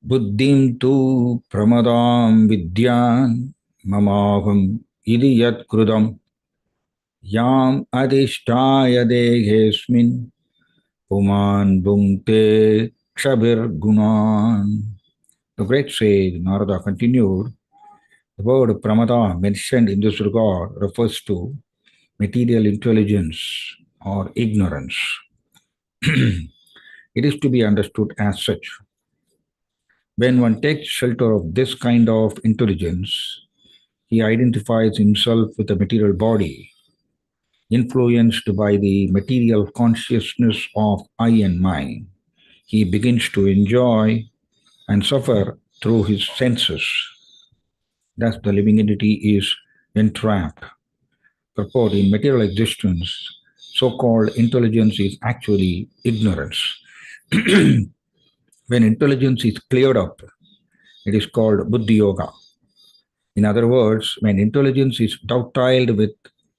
buddhim tu pramadam vidyan mamaham idi yat krudam yam adhishtaya dehesmin puman bhungte kshabir gunan. The great sage Narada continued, the word pramada mentioned in this regard refers to material intelligence or ignorance. It is to be understood as such. When one takes shelter of this kind of intelligence, he identifies himself with the material body, influenced by the material consciousness of I and mine. He begins to enjoy and suffer through his senses. Thus, the living entity is entrapped. Purport in material existence, so-called intelligence is actually ignorance. When intelligence is cleared up, it is called buddhi yoga. In other words, when intelligence is dovetailed with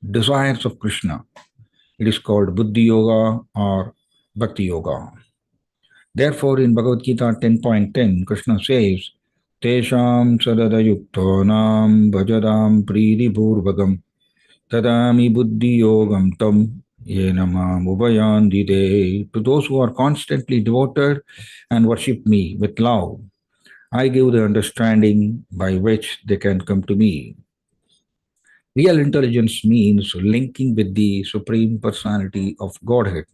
desires of Krishna, it is called buddhi yoga or bhakti yoga. Therefore, in Bhagavad Gita 10.10, Krishna says, Tesham sadadayuktonam bhajadam pridi bhurvagam tadami buddhi yogam tam yenamam ubayandide. To those who are constantly devoted and worship me with love, I give the understanding by which they can come to me. Real intelligence means linking with the Supreme Personality of Godhead.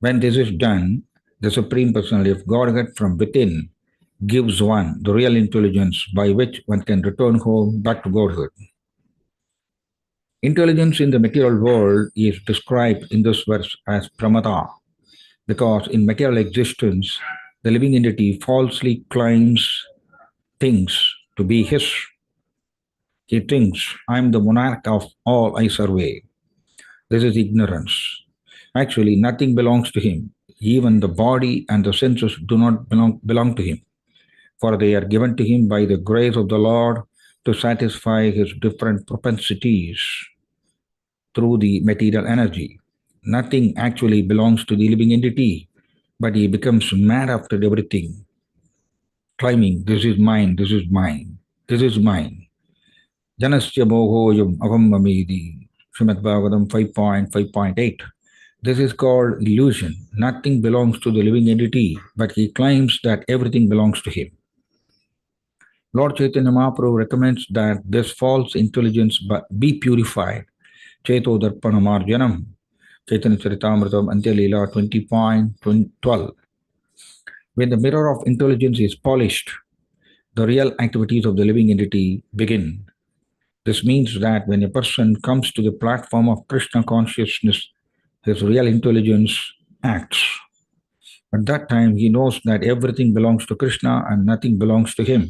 When this is done, the Supreme Personality of Godhead from within gives one the real intelligence by which one can return home back to Godhead. Intelligence in the material world is described in this verse as pramada, because in material existence, the living entity falsely claims things to be his. He thinks, I am the monarch of all I survey. This is ignorance. Actually, nothing belongs to him. Even the body and the senses do not belong to him, for they are given to him by the grace of the Lord to satisfy his different propensities through the material energy. Nothing actually belongs to the living entity, but he becomes mad after everything, claiming, this is mine, this is mine, this is mine. Janasya mohoyam avam mamedi, Srimad Bhagavatam 5.5.8. This is called illusion. Nothing belongs to the living entity, but he claims that everything belongs to him. Lord Chaitanya Mahaprabhu recommends that this false intelligence be purified. Cheto Darpanamarjanam, Chaitanya Charitamrita Antya Leela 20.12. When the mirror of intelligence is polished, the real activities of the living entity begin. This means that when a person comes to the platform of Krishna consciousness, his real intelligence acts. At that time, he knows that everything belongs to Krishna and nothing belongs to him.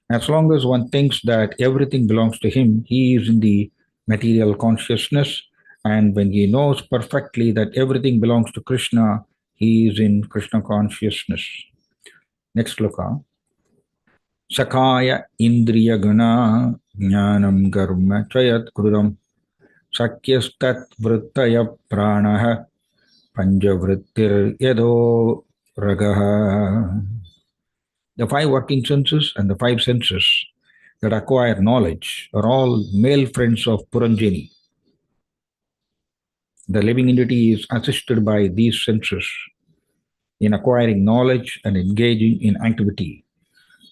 As long as one thinks that everything belongs to him, he is in the material consciousness. And when he knows perfectly that everything belongs to Krishna, he is in Krishna consciousness. Next sloka. Sakaya indriya gana jnanam karma chayat krudam sakyastat vrittaya pranaha panjavrittir yado ragaha. The five working senses and the five senses that acquire knowledge are all male friends of Puranjani. The living entity is assisted by these senses in acquiring knowledge and engaging in activity.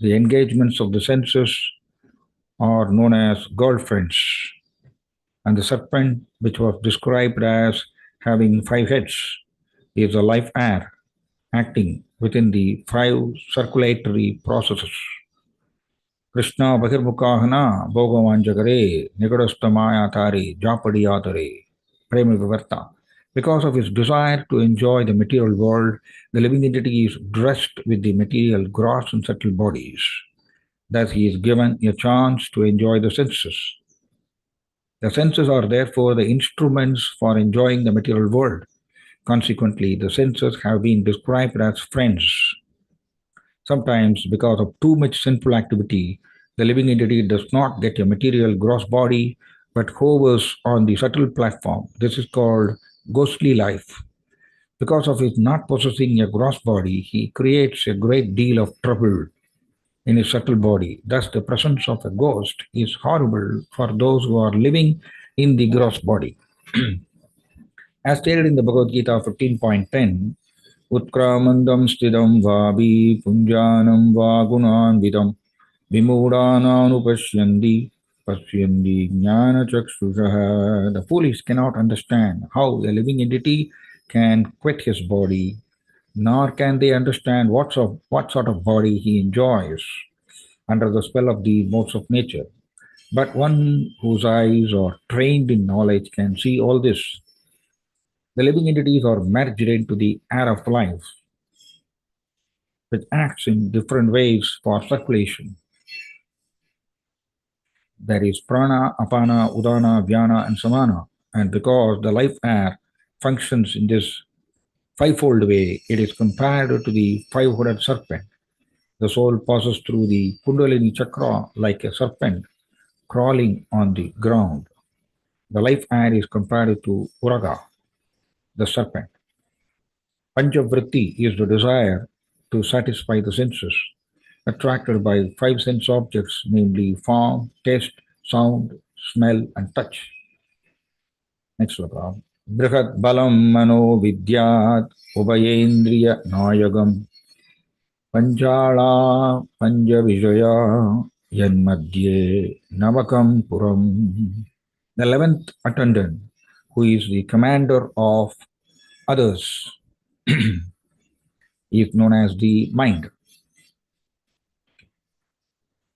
The engagements of the senses are known as girlfriends, and the serpent, which was described as having 5 heads, is a life air acting within the 5 circulatory processes. Krishna Bahirmukahana Bhogavanjagare Nigadasthamayatare Japadiyatare Prema Vivarta. Because of his desire to enjoy the material world, the living entity is dressed with the material gross and subtle bodies. Thus he is given a chance to enjoy the senses. The senses are therefore the instruments for enjoying the material world. Consequently, the senses have been described as friends. Sometimes, because of too much sinful activity, the living entity does not get a material gross body, but hovers on the subtle platform. This is called ghostly life. Because of his not possessing a gross body, he creates a great deal of trouble in his subtle body. Thus, the presence of a ghost is horrible for those who are living in the gross body. As stated in the Bhagavad Gita 15.10, Utkramandam stidam vabi punjanam vagunanvidam vimudananupasyandi pasyandi jnana chakshushaha. The foolish cannot understand how a living entity can quit his body, nor can they understand what sort of body he enjoys under the spell of the modes of nature. But one whose eyes are trained in knowledge can see all this. The living entities are merged into the air of life, which acts in different ways for circulation. There is prana, apana, udana, vyana, and samana. And because the life air functions in this fivefold way, it is compared to the five-hooded serpent. The soul passes through the Kundalini chakra like a serpent crawling on the ground. The life air is compared to Uraga, the serpent. Panchavritti is the desire to satisfy the senses, attracted by five sense objects, namely form, taste, sound, smell, and touch. Next sloka. Brihat balam mano vidyat ubayendriya nayagam panjala panjavijaya yanmadye navakam puram. The 11th attendant, who is the commander of others, is known as the mind.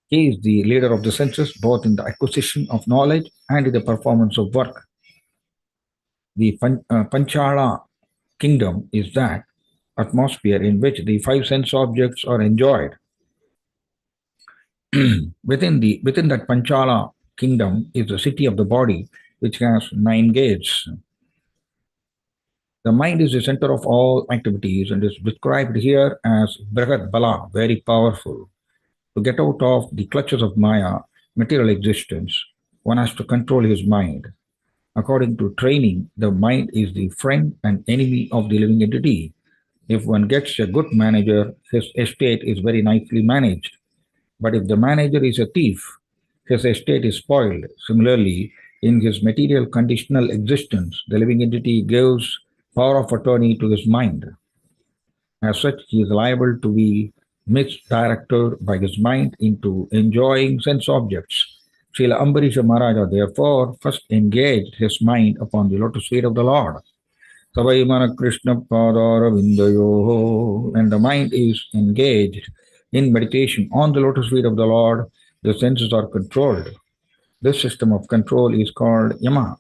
He is the leader of the senses, both in the acquisition of knowledge and in the performance of work. The Panchala kingdom is that atmosphere in which the five sense objects are enjoyed. within that Panchala kingdom is the city of the body, which has 9 gates. The mind is the center of all activities and is described here as Brahat Bala, very powerful. To get out of the clutches of Maya, material existence, one has to control his mind. According to training, the mind is the friend and enemy of the living entity. If one gets a good manager, his estate is very nicely managed. But if the manager is a thief, his estate is spoiled. Similarly, in his material conditional existence, the living entity gives power of attorney to his mind. As such, he is liable to be misdirected by his mind into enjoying sense objects. Srila Ambarisha Maharaja therefore first engaged his mind upon the lotus feet of the Lord. Savaimana Krishna Padara Vindayo. When the mind is engaged in meditation on the lotus feet of the Lord, the senses are controlled. This system of control is called yama,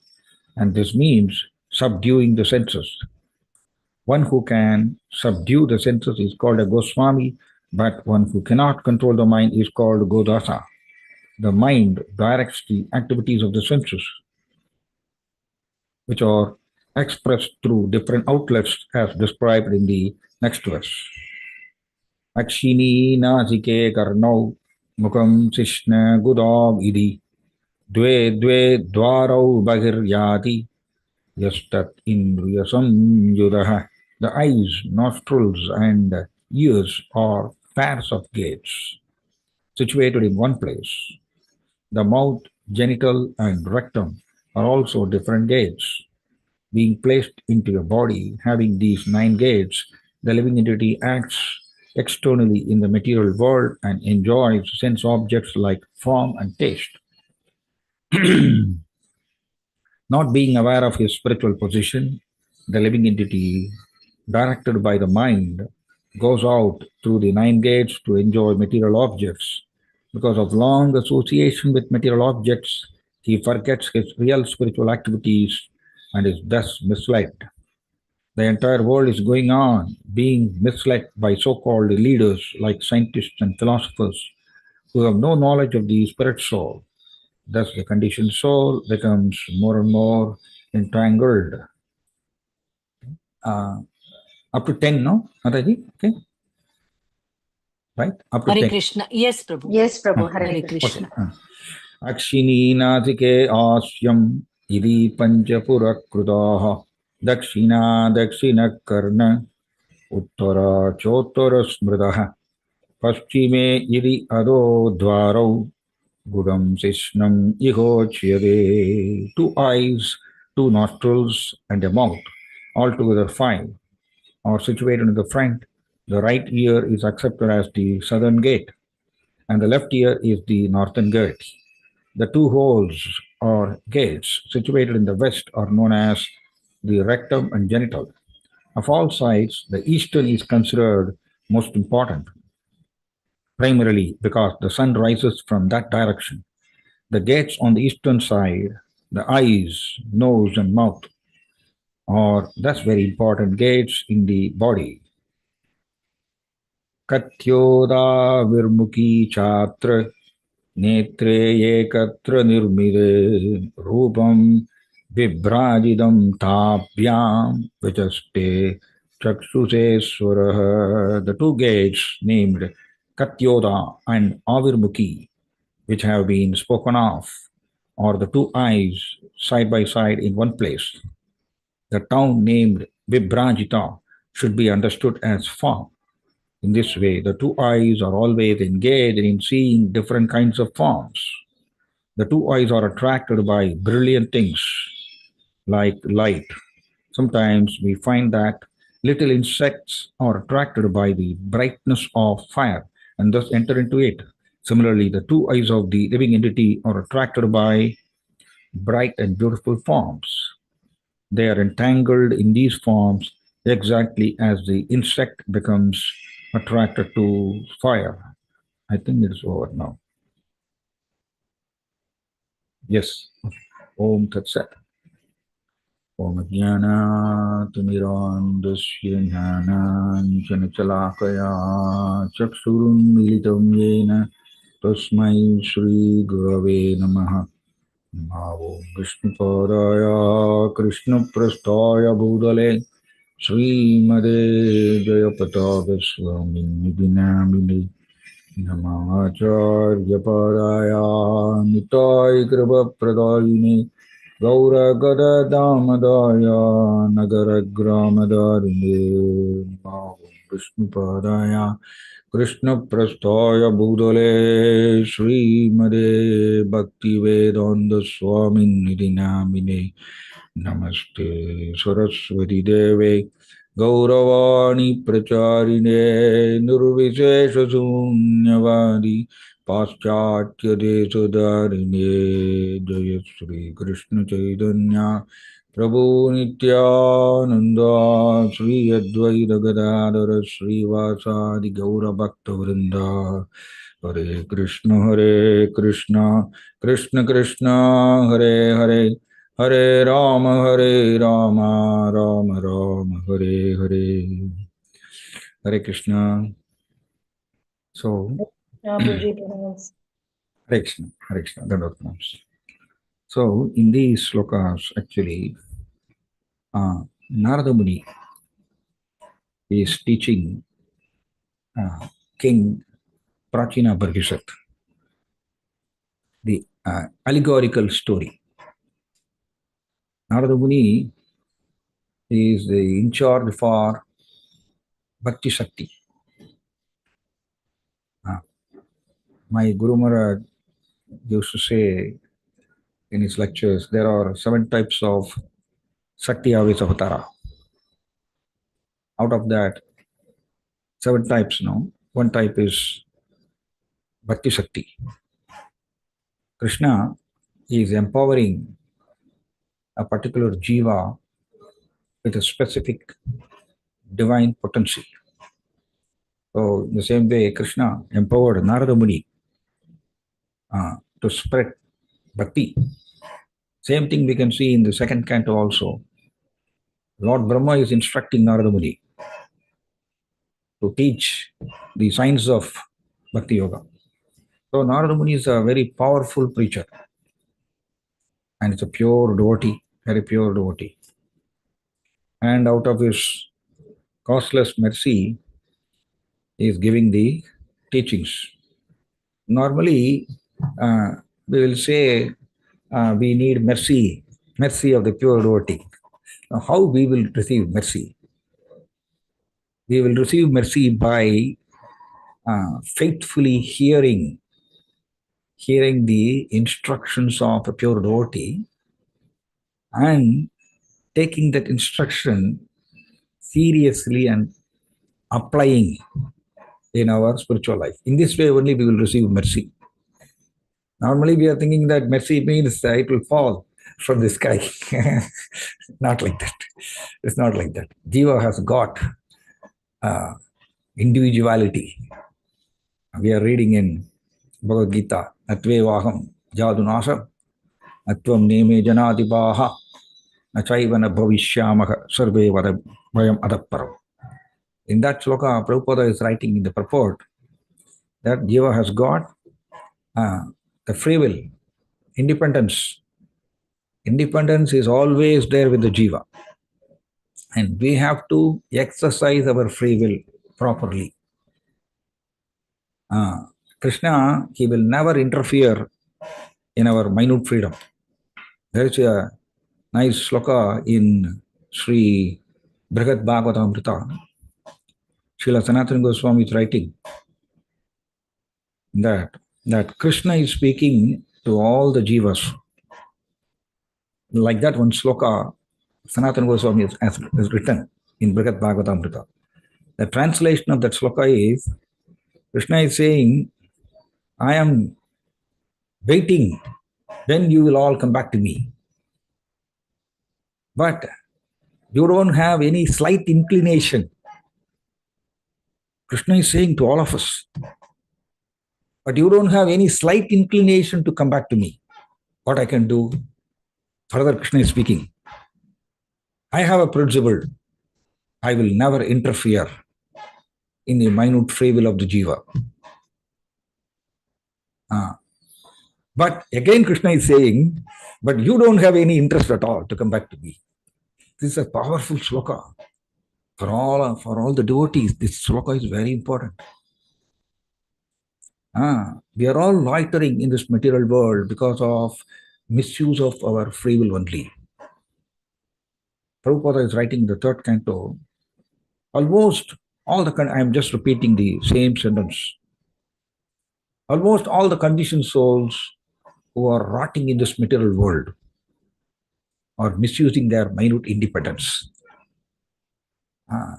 and this means subduing the senses. One who can subdue the senses is called a Goswami, but one who cannot control the mind is called Godasa. The mind directs the activities of the senses, which are expressed through different outlets as described in the next verse. Akshini nasike karnau mukam sishna gudav idi dve dve dvarau bahiryati yastat indriyasam yudaha. The eyes, nostrils, and ears are pairs of gates situated in one place. The mouth, genital, and rectum are also different gates. Being placed into a body having these 9 gates, the living entity acts externally in the material world and enjoys sense objects like form and taste. Not being aware of his spiritual position, the living entity, directed by the mind, goes out through the 9 gates to enjoy material objects. Because of long association with material objects, he forgets his real spiritual activities and is thus misled. The entire world is going on being misled by so-called leaders like scientists and philosophers who have no knowledge of the spirit soul. Thus, the conditioned soul becomes more and more entangled. Up to 10, no, Mataji? Okay. Right? Up to Hare 10. Krishna. Yes, Prabhu. Yes, Prabhu. Hare Krishna. Okay. Akshini natike asyam idi panchapura krudaha Dakshina Dakshina Karna Uttara Chottara Smritaha Paschime Iri Ado Dvarau Gudam Sishnam Ihochyade. Two eyes, two nostrils, and a mouth, altogether five, are situated in the front. The right ear is accepted as the southern gate, and the left ear is the northern gate. The two holes or gates situated in the west are known as the rectum and genital. Of all sides, the eastern is considered most important, primarily because the sun rises from that direction. The gates on the eastern side, the eyes, nose, and mouth, are thus very important gates in the body. Katyoda virmukhi chatra नेत्रे एकत्र निर्मिते रूपं बिभ्राजितं ताभ्यां विचस्ते चक्षुषेश्वरः. The two gates named Katyoda and Avirmukhi, which have been spoken of, are the two eyes side by side in one place. The town named Vibhrajita should be understood as form. In this way, the two eyes are always engaged in seeing different kinds of forms. The two eyes are attracted by brilliant things like light. Sometimes we find that little insects are attracted by the brightness of fire and thus enter into it. Similarly, the two eyes of the living entity are attracted by bright and beautiful forms. They are entangled in these forms exactly as the insect becomes attracted to fire. I think it's over now. Yes. Om Tat Sat. Om Jnanatmirandasya Jnananjanachalakaya Chaksurun Militam Yena Tasmai Shri Gurave Namaha. Namo Vishnupadaya Krishna Prasthaya Bhudale Srimade Jayapataka Swami Nidinamini Namacharyapadaya Nitai Kripa Pradayini Gaura Damadaya Nagara Gramadharine Namo Vishnupadaya Krishna Prasthaya Bhudale Srimade Bhakti Vedanta Swami Nidinamine Namaste Saraswati Deve Gauravani Pracharine Nurvishesha Sunyavadi Paschatya Desadarine Jaya Sri Krishna Chaitanya Prabhu Nityananda Sri Advaita Gadadara Sri Vasadi Gaura Bhakta Vrinda Hare Krishna Krishna Krishna Hare Hare Hare Rama Rama Rama Hare Hare. Hare Krishna. So, Guruji, pronounce. Hare Krishna, Dandavata Pranams. So, in these slokas, actually, Narada Muni is teaching King Prachina Barhisat the allegorical story. Narada Muni is in charge for Bhakti Shakti. My Guru Maharaj used to say in his lectures, there are 7 types of Shakti Aves Avatara. Out of that, 7 types, no? One type is Bhakti Shakti. Krishna is empowering a particular jiva with a specific divine potency. So, in the same way, Krishna empowered Narada Muni to spread bhakti. Same thing we can see in the second canto also. Lord Brahma is instructing Narada Muni to teach the science of Bhakti Yoga. So Narada Muni is a very powerful preacher and it's a pure devotee, very pure devotee. And out of his costless mercy, he is giving the teachings. Normally, we will say we need mercy of the pure devotee. Now, how we will receive mercy? We will receive mercy by faithfully hearing the instructions of a pure devotee and taking that instruction seriously and applying in our spiritual life. In this way only we will receive mercy. Normally we are thinking that mercy means it will fall from the sky. Not like that. It's not like that. Jiva has got individuality. We are reading in Bhagavad Gita, Atvevaham Jadunasam Atvam Neme Janadibaha Achaivana Bhavishyamaha Sarve Vayam Adaparam. In that sloka, Prabhupada is writing in the purport that Jiva has got the free will, independence. Independence is always there with the Jiva. And we have to exercise our free will properly. Krishna, he will never interfere in our minute freedom. There is a nice sloka in Sri Brihad Bhagavatamrita. Srila Sanatana Goswami is writing that Krishna is speaking to all the jivas. Like that one sloka, Sanatana Goswami has written in Brihad Bhagavatamrita. The translation of that sloka is, Krishna is saying, I am waiting when you will all come back to me. But you don't have any slight inclination. Krishna is saying to all of us, but you don't have any slight inclination to come back to me. What I can do? Further, Krishna is speaking. I have a principle. I will never interfere in the minute free will of the jiva. But again, Krishna is saying, but you don't have any interest at all to come back to me. This is a powerful sloka. For all the devotees, this sloka is very important. We are all loitering in this material world because of misuse of our free will only. Prabhupada is writing the third canto. Almost all the, I am just repeating the same sentence. Almost all the conditioned souls who are rotting in this material world are misusing their minute independence.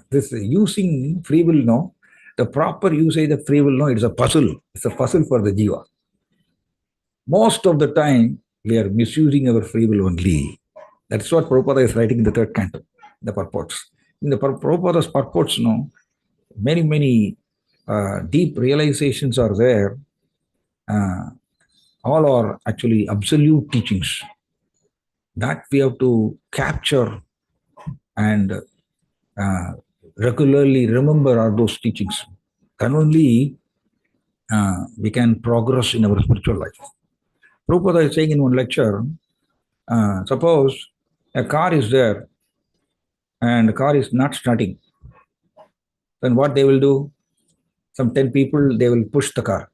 This using free will, no, the proper usage of free will, no, it's a puzzle. It's a puzzle for the jiva. Most of the time, we are misusing our free will only. That's what Prabhupada is writing in the third canto, the purports. In the Prabhupada's purports, no, many deep realizations are there. All are actually absolute teachings that we have to capture and regularly remember are those teachings. Then only we can progress in our spiritual life. Prabhupada is saying in one lecture, suppose a car is there and the car is not starting, then what they will do? Some 10 people, they will push the car.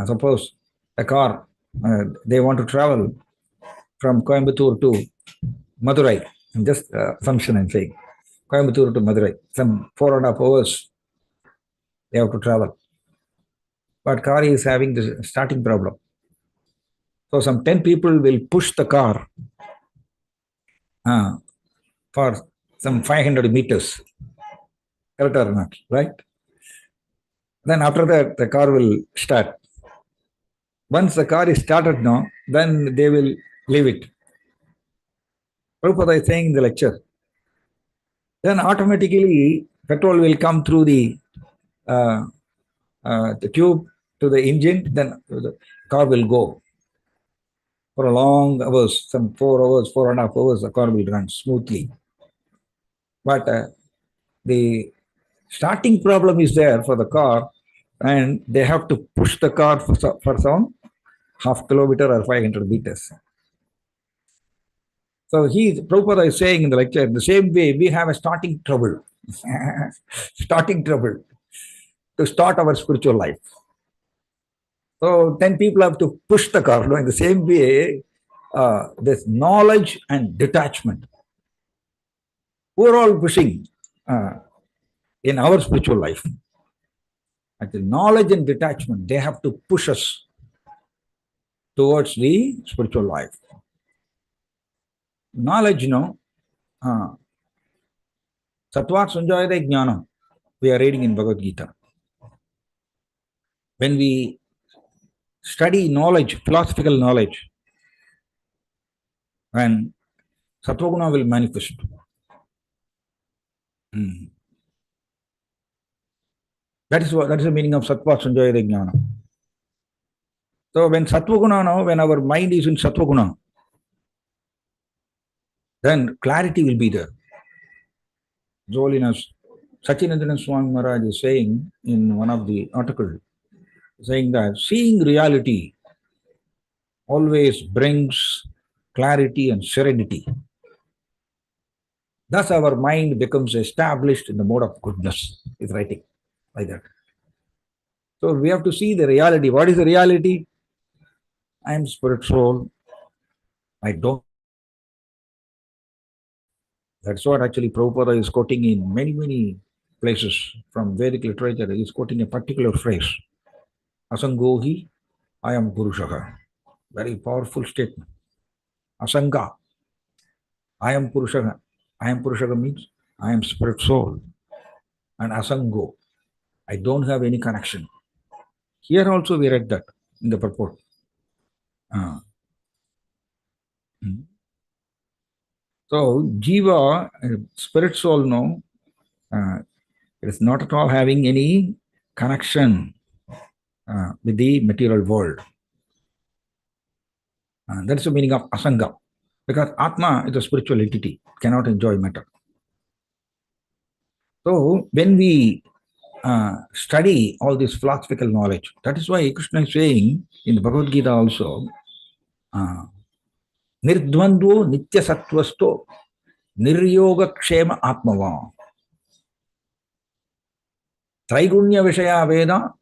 Suppose a car, they want to travel from Coimbatore to Madurai. I'm just assumption I'm saying. Coimbatore to Madurai, some 4.5 hours they have to travel. But car is having the starting problem. So some 10 people will push the car for some 500 meters. Correct or not, right? Then after that, the car will start. Once the car is started now, then they will leave it. Prabhupada is saying in the lecture. Then automatically petrol will come through the tube to the engine, then the car will go. For a long hours, some 4 hours, 4.5 hours, the car will run smoothly. But the starting problem is there for the car, and they have to push the car for some half kilometer or 500 meters. So Prabhupada is saying in the lecture, the same way we have a starting trouble, starting trouble to start our spiritual life. So 10 people have to push the car. No? In the same way, this knowledge and detachment. We're all pushing in our spiritual life. Actually, knowledge and detachment, they have to push us towards the spiritual life. Knowledge, Sattvat Sanjayate Jnanam, we are reading in Bhagavad Gita. When we study knowledge, philosophical knowledge, and Sattva-guna will manifest. That is the meaning of Sattva Sanjayate Jnanam. So when Sattva-guna, when our mind is in Sattva-guna, then clarity will be there. Holiness Sachinandana Swami Maharaj is saying in one of the articles, saying that seeing reality always brings clarity and serenity. Thus our mind becomes established in the mode of goodness. He's writing like that. So we have to see the reality. What is the reality? I am spirit soul. I don't. That's what actually Prabhupada is quoting in many places from Vedic literature. He is quoting a particular phrase. Asangohi, I am Purushaha. Very powerful statement. Asanga, I am Purushaha. I am Purushaha means I am spirit soul. And Asango, I don't have any connection. Here also we read that in the purport. So, Jiva, spirit soul, it is not at all having any connection with the material world. That's the meaning of Asanga. Because Atma is a spiritual entity, cannot enjoy matter. So, when we study all this philosophical knowledge, that is why Krishna is saying in the Bhagavad Gita also, Nirdvandvo Nitya Sattvasto Niryoga Kshema Atmava. Traigunya Vishaya Veda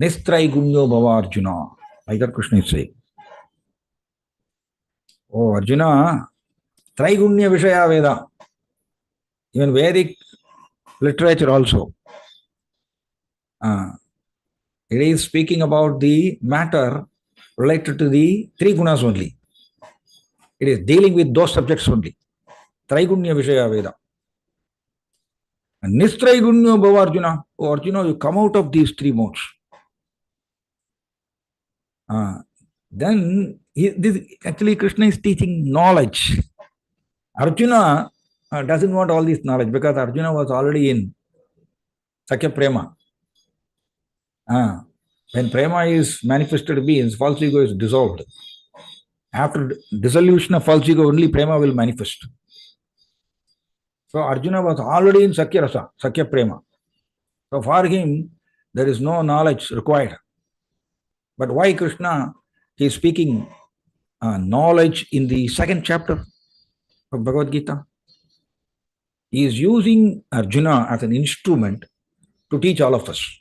Nistraigunya Bhava Arjuna. Like that Krishna is saying. Oh, Arjuna, Traigunya Vishaya Veda. Even Vedic literature also. It is speaking about the matter related to the three gunas only. It is dealing with those subjects only. Traigunya Vishaya Veda. And Nistraigunya Bhava Arjuna. Oh, Arjuna, you come out of these three modes. Then, actually Krishna is teaching knowledge. Arjuna doesn't want all this knowledge because Arjuna was already in Sakya Prema. When Prema is manifested means false ego is dissolved. After dissolution of false ego, only Prema will manifest. So Arjuna was already in Sakya Rasa, Sakya Prema. So for him, there is no knowledge required. But why Krishna? He is speaking knowledge in the second chapter of Bhagavad Gita. He is using Arjuna as an instrument to teach all of us.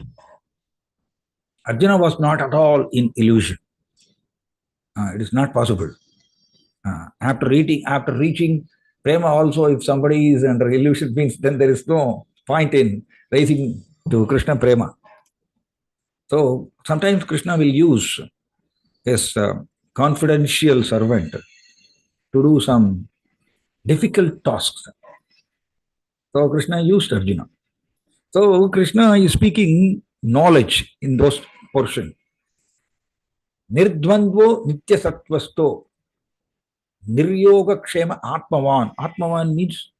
Arjuna was not at all in illusion. It is not possible. After reaching Prema also, if somebody is under illusion, means then there is no point in raising to Krishna Prema. So sometimes Krishna will use his confidential servant to do some difficult tasks. So Krishna used Arjuna. So Krishna is speaking knowledge in those portions. Nirdvandvo Nitya Sattvasto Niryoga Kshema Atmavan. Atmavan means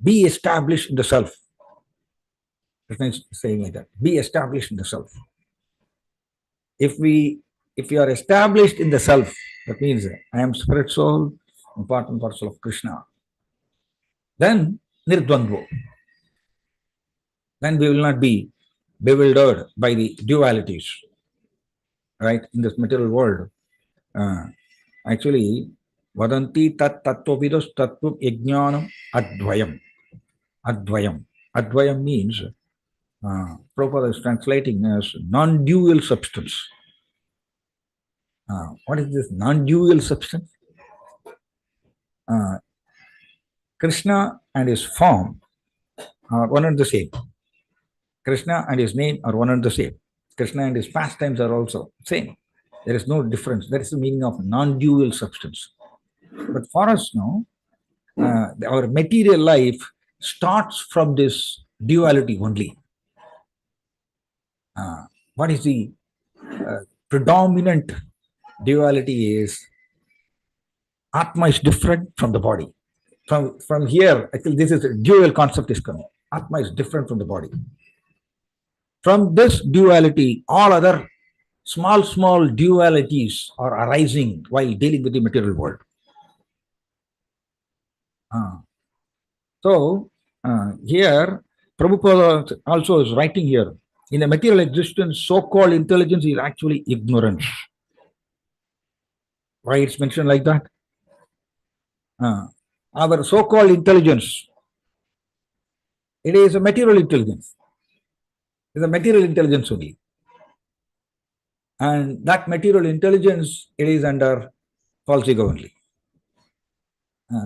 be established in the self. Krishna is saying like that. Be established in the self. If we are established in the self, that means I am spirit soul, I'm part and parcel of Krishna. Then Nirdvandvo. Then we will not be bewildered by the dualities. Right? In this material world. Actually, Vadanti tat tattvavidos tattvam yajnanam advayam. Advayam. Advayam means, Prabhupada is translating as non-dual substance. What is this non-dual substance? Krishna and his form are one and the same. Krishna and his name are one and the same. Krishna and his pastimes are also same. There is no difference. That is the meaning of non-dual substance. But for us now, our material life starts from this duality only. What is the predominant duality is Atma is different from the body. From here, actually, this is a dual concept is coming. Atma is different from the body. From this duality, all other small dualities are arising while dealing with the material world. Here, Prabhupada also is writing here, in the material existence, so-called intelligence is actually ignorance. Why it's mentioned like that? Our so-called intelligence, it is a material intelligence. It's a material intelligence only. And that material intelligence, it is under false ego only.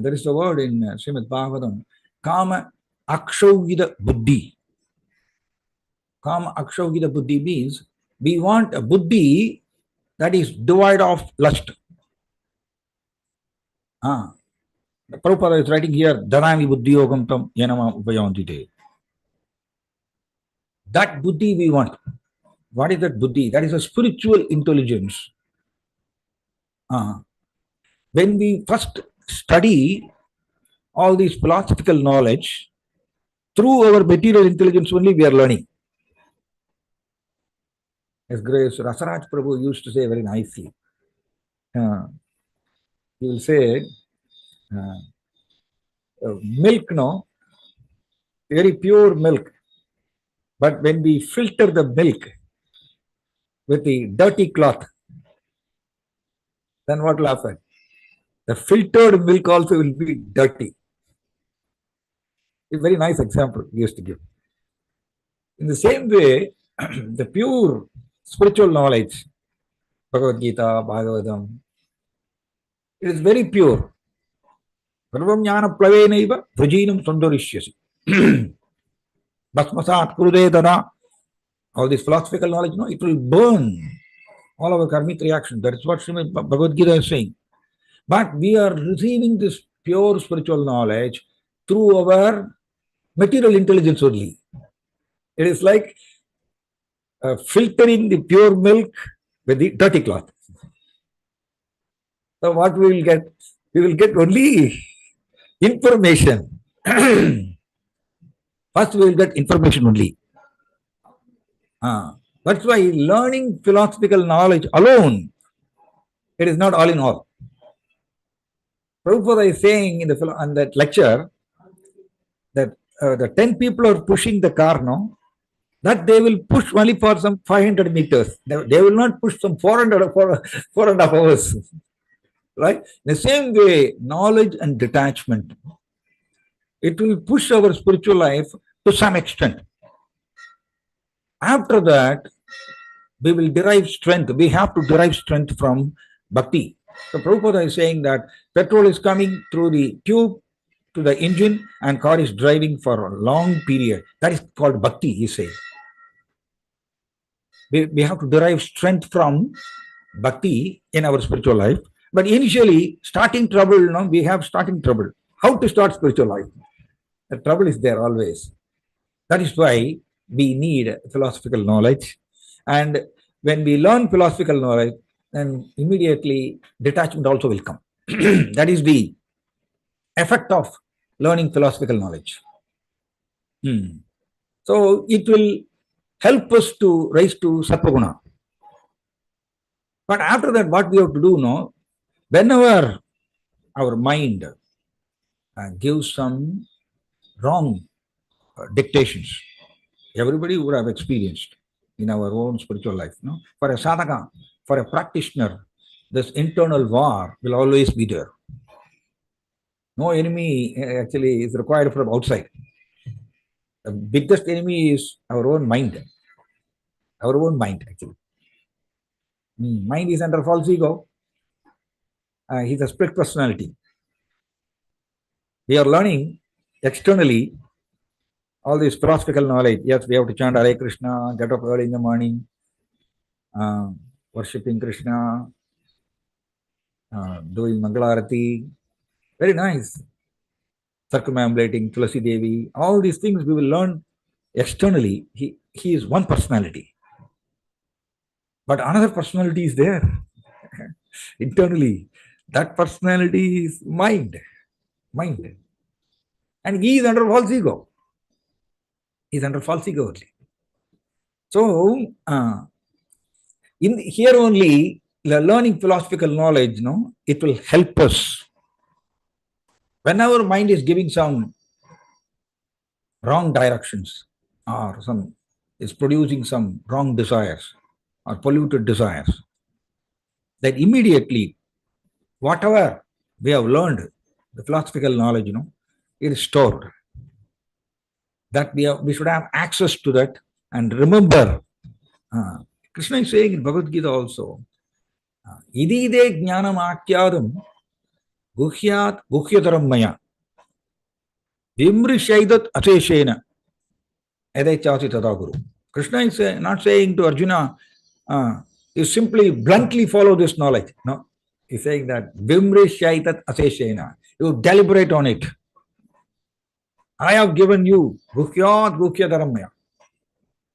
There is a word in Srimad Bhagavatam, Kama Akshaugida Buddhi. Kama Akshaugida Buddhi means we want a buddhi that is devoid of lust. Prabhupada is writing here, Dhanami Buddhi Yogam Tam Yanama Upayantite. That buddhi we want. What is that buddhi? That is a spiritual intelligence. When we first study all these philosophical knowledge, through our material intelligence only we are learning. As Grace Rasaraj Prabhu used to say very nicely. He will say, milk, no, very pure milk. But when we filter the milk with the dirty cloth, then what will happen? The filtered milk also will be dirty. A very nice example he used to give. In the same way, the pure spiritual knowledge, Bhagavad Gita, Bhagavatam, it is very pure. Sarvam jnana plavenaiva vrajinam sundarishyasi. Bhasmasat kurude dana. All this philosophical knowledge, no, it will burn all our karmic reactions. That is what Srimad Bhagavad Gita is saying. But we are receiving this pure spiritual knowledge through our material intelligence only. It is like filtering the pure milk with the dirty cloth. So what we will get? We will get only information. First we will get information only. That's why learning philosophical knowledge alone, it is not all in all. Prabhupada is saying in that lecture that the 10 people are pushing the car now, that they will push only for some 500 meters. They will not push some 400 or 4.5 hours. Right? In the same way, knowledge and detachment, it will push our spiritual life to some extent. After that, we will derive strength. We have to derive strength from bhakti. So Prabhupada is saying that petrol is coming through the tube to the engine and car is driving for a long period. That is called bhakti, he says. We have to derive strength from bhakti in our spiritual life. But initially, starting trouble, we have starting trouble. How to start spiritual life? The trouble is there always. That is why we need philosophical knowledge. And when we learn philosophical knowledge, then immediately detachment also will come. That is the effect of learning philosophical knowledge. So it will help us to rise to Sattva-guna. But after that, what we have to do now, whenever our mind gives some wrong dictations, everybody would have experienced in our own spiritual life. For a sadhaka, for a practitioner, this internal war will always be there. No enemy actually is required from outside. The biggest enemy is our own mind. Our own mind, actually. Mind is under false ego. He's a split personality. We are learning externally all this philosophical knowledge. Yes, we have to chant Hare Krishna, get up early in the morning, uh, worshipping Krishna, doing Mangalarati. Very nice. Circumambulating Tulasi Devi. All these things we will learn externally. He is one personality. But another personality is there internally. That personality is mind. Mind. And he is under false ego. He is under false ego only. So, in here only, the learning philosophical knowledge, it will help us. When our mind is giving some wrong directions or is producing some wrong desires or polluted desires, then immediately whatever we have learned, the philosophical knowledge, it is stored. That we should have access to that and remember. Krishna is saying in Bhagavad Gita also, idide jnanam akyadam guhyat guhyataram maya vimrishaidat ateshena edechasi tadaguru. Krishna is not saying to Arjuna, you simply bluntly follow this knowledge. No, he's saying that vimrishaitat ateshena. You deliberate on it. I have given you guhyat guhyataram maya.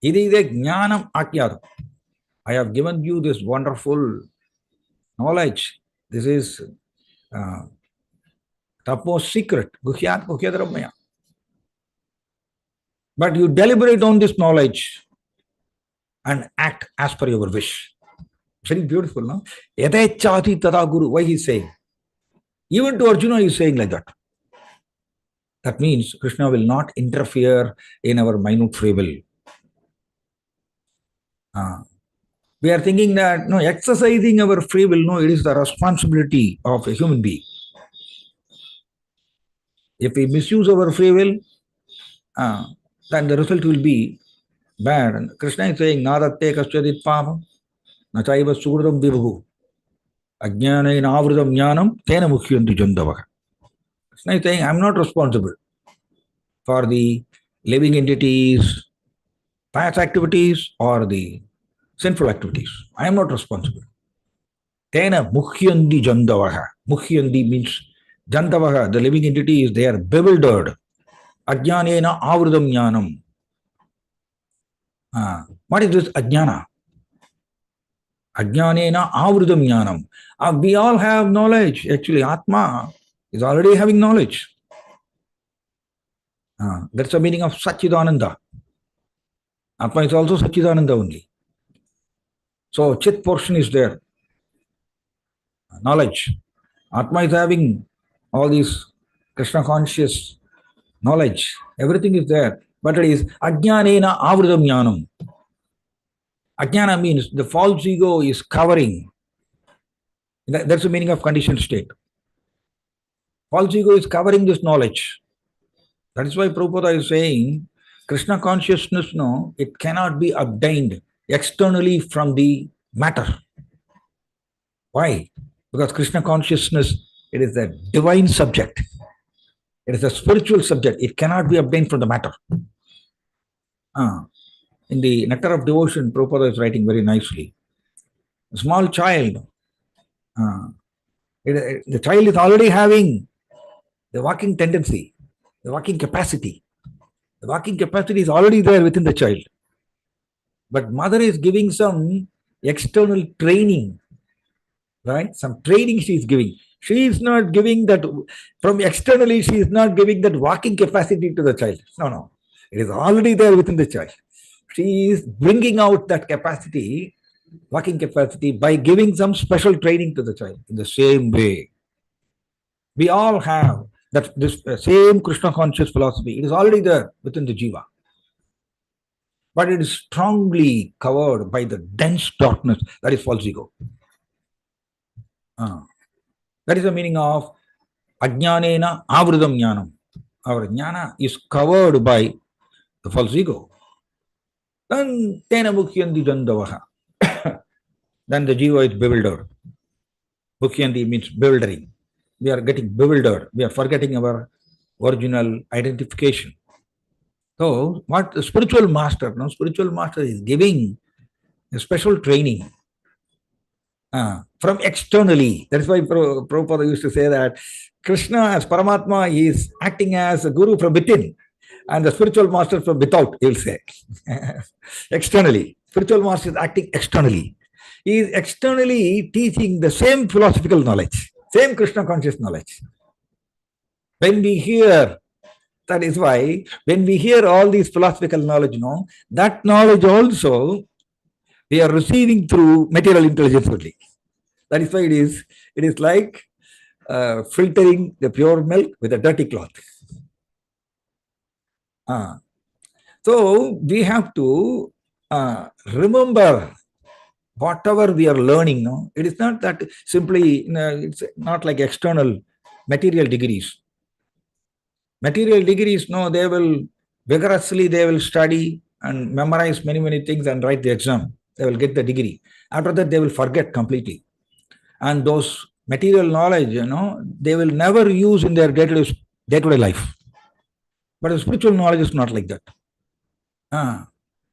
Idide jnanam akyadam. I have given you this wonderful knowledge. This is topmost secret. Guhyat guhyataram maya. But you deliberate on this knowledge and act as per your wish. Very beautiful, no? Yadechati tada guru. Why he's saying? Even to Arjuna, he's saying like that. That means Krishna will not interfere in our minute free will. We are thinking that exercising our free will, it is the responsibility of a human being. If we misuse our free will, then the result will be bad. And Krishna is saying, Nadatte kasyadit pamam, nachaiva surdam vibhu, ajnana avridam jnanam, tena mukhyanti jandavaha. Krishna is saying, I am not responsible for the living entities, pious activities, or the sinful activities. I am not responsible. Tena mukhyanti jandavaha. Mukhyanti means jandavaha, the living entity is there, bewildered. Ajnanena avridam jnanam. What is this ajnana? Ajnanena avridam jnanam. We all have knowledge. Actually, Atma is already having knowledge. That's the meaning of Satchidananda. Atma is also Satchidananda only. So, Chit portion is there. Knowledge. Atma is having all these Krishna conscious knowledge. Everything is there. But it is ajnanena avridam jnanam. Ajnana means the false ego is covering. That's the meaning of conditioned state. False ego is covering this knowledge. That is why Prabhupada is saying, Krishna consciousness, it cannot be obtained externally from the matter. Why? Because Krishna consciousness, it is a divine subject. It is a spiritual subject. It cannot be obtained from the matter. In the Nectar of Devotion, Prabhupada is writing very nicely. A small child, the child is already having the walking tendency, the walking capacity. The walking capacity is already there within the child. But mother is giving some external training, right? Some training she is giving. She is not giving that, from externally, she is not giving that walking capacity to the child. No. It is already there within the child. She is bringing out that capacity, walking capacity, by giving some special training to the child. In the same way, we all have this same Krishna conscious philosophy. It is already there within the jiva. But it is strongly covered by the dense darkness that is false ego. That is the meaning of ajnanena avridam jnanam. Our jnana is covered by the false ego. Then tena mukhyanti jandavaha. then the jiva is bewildered. Bhukyandi means bewildering. We are getting bewildered. We are forgetting our original identification. So, what the spiritual master, no, spiritual master is giving a special training from externally. That's why Prabhupada used to say that Krishna as Paramatma is acting as a guru from within, and the spiritual master from without, he will say. Externally. Spiritual master is acting externally. He is externally teaching the same philosophical knowledge, same Krishna conscious knowledge. When we hear, that is why, when we hear all these philosophical knowledge, that knowledge also we are receiving through material intelligence only. That is why it is like filtering the pure milk with a dirty cloth. So we have to remember whatever we are learning. No, it is not that simply. It's not like external material degrees. Material degrees, no, they will vigorously they will study and memorize many things and write the exam. They will get the degree. After that, they will forget completely. And those material knowledge, they will never use in their day-to-day life. But the spiritual knowledge is not like that.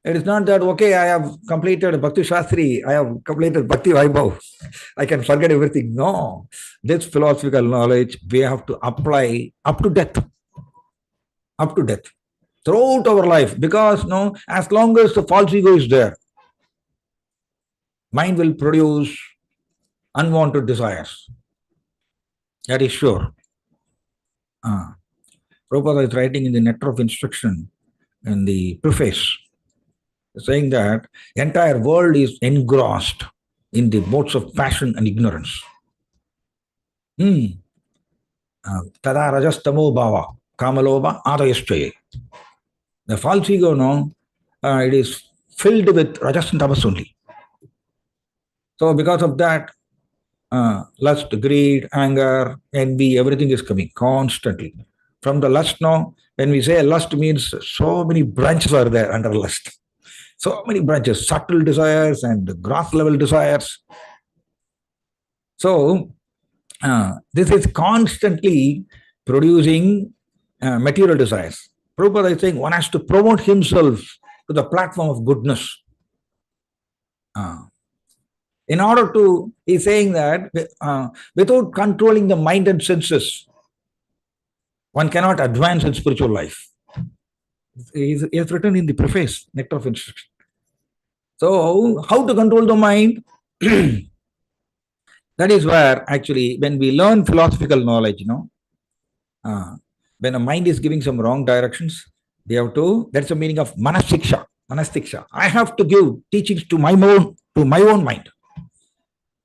It is not that, okay, I have completed Bhakti Shastri, I have completed Bhakti Vaibhav, I can forget everything. No, this philosophical knowledge we have to apply up to death. Up to death. Throughout our life. Because, as long as the false ego is there, mind will produce unwanted desires. That is sure. Prabhupada is writing in the Nectar of Instruction, in the preface, saying that the entire world is engrossed in the modes of passion and ignorance. Tada rajastamo bhava, kamaloba adayaschaye. The false ego, it is filled with rajas and tamas only. So because of that, lust, greed, anger, envy, everything is coming constantly. From the lust, when we say lust means so many branches are there under lust. So many branches, subtle desires and gross level desires. So this is constantly producing material desires. Prabhupada is saying one has to promote himself to the platform of goodness. In order to, he's saying that without controlling the mind and senses, one cannot advance in spiritual life. He has written in the preface, Nectar of Instruction. So, how to control the mind? That is where actually, when we learn philosophical knowledge, when a mind is giving some wrong directions, we have to, that's the meaning of manastiksha. Manastiksha. I have to give teachings to my own mind.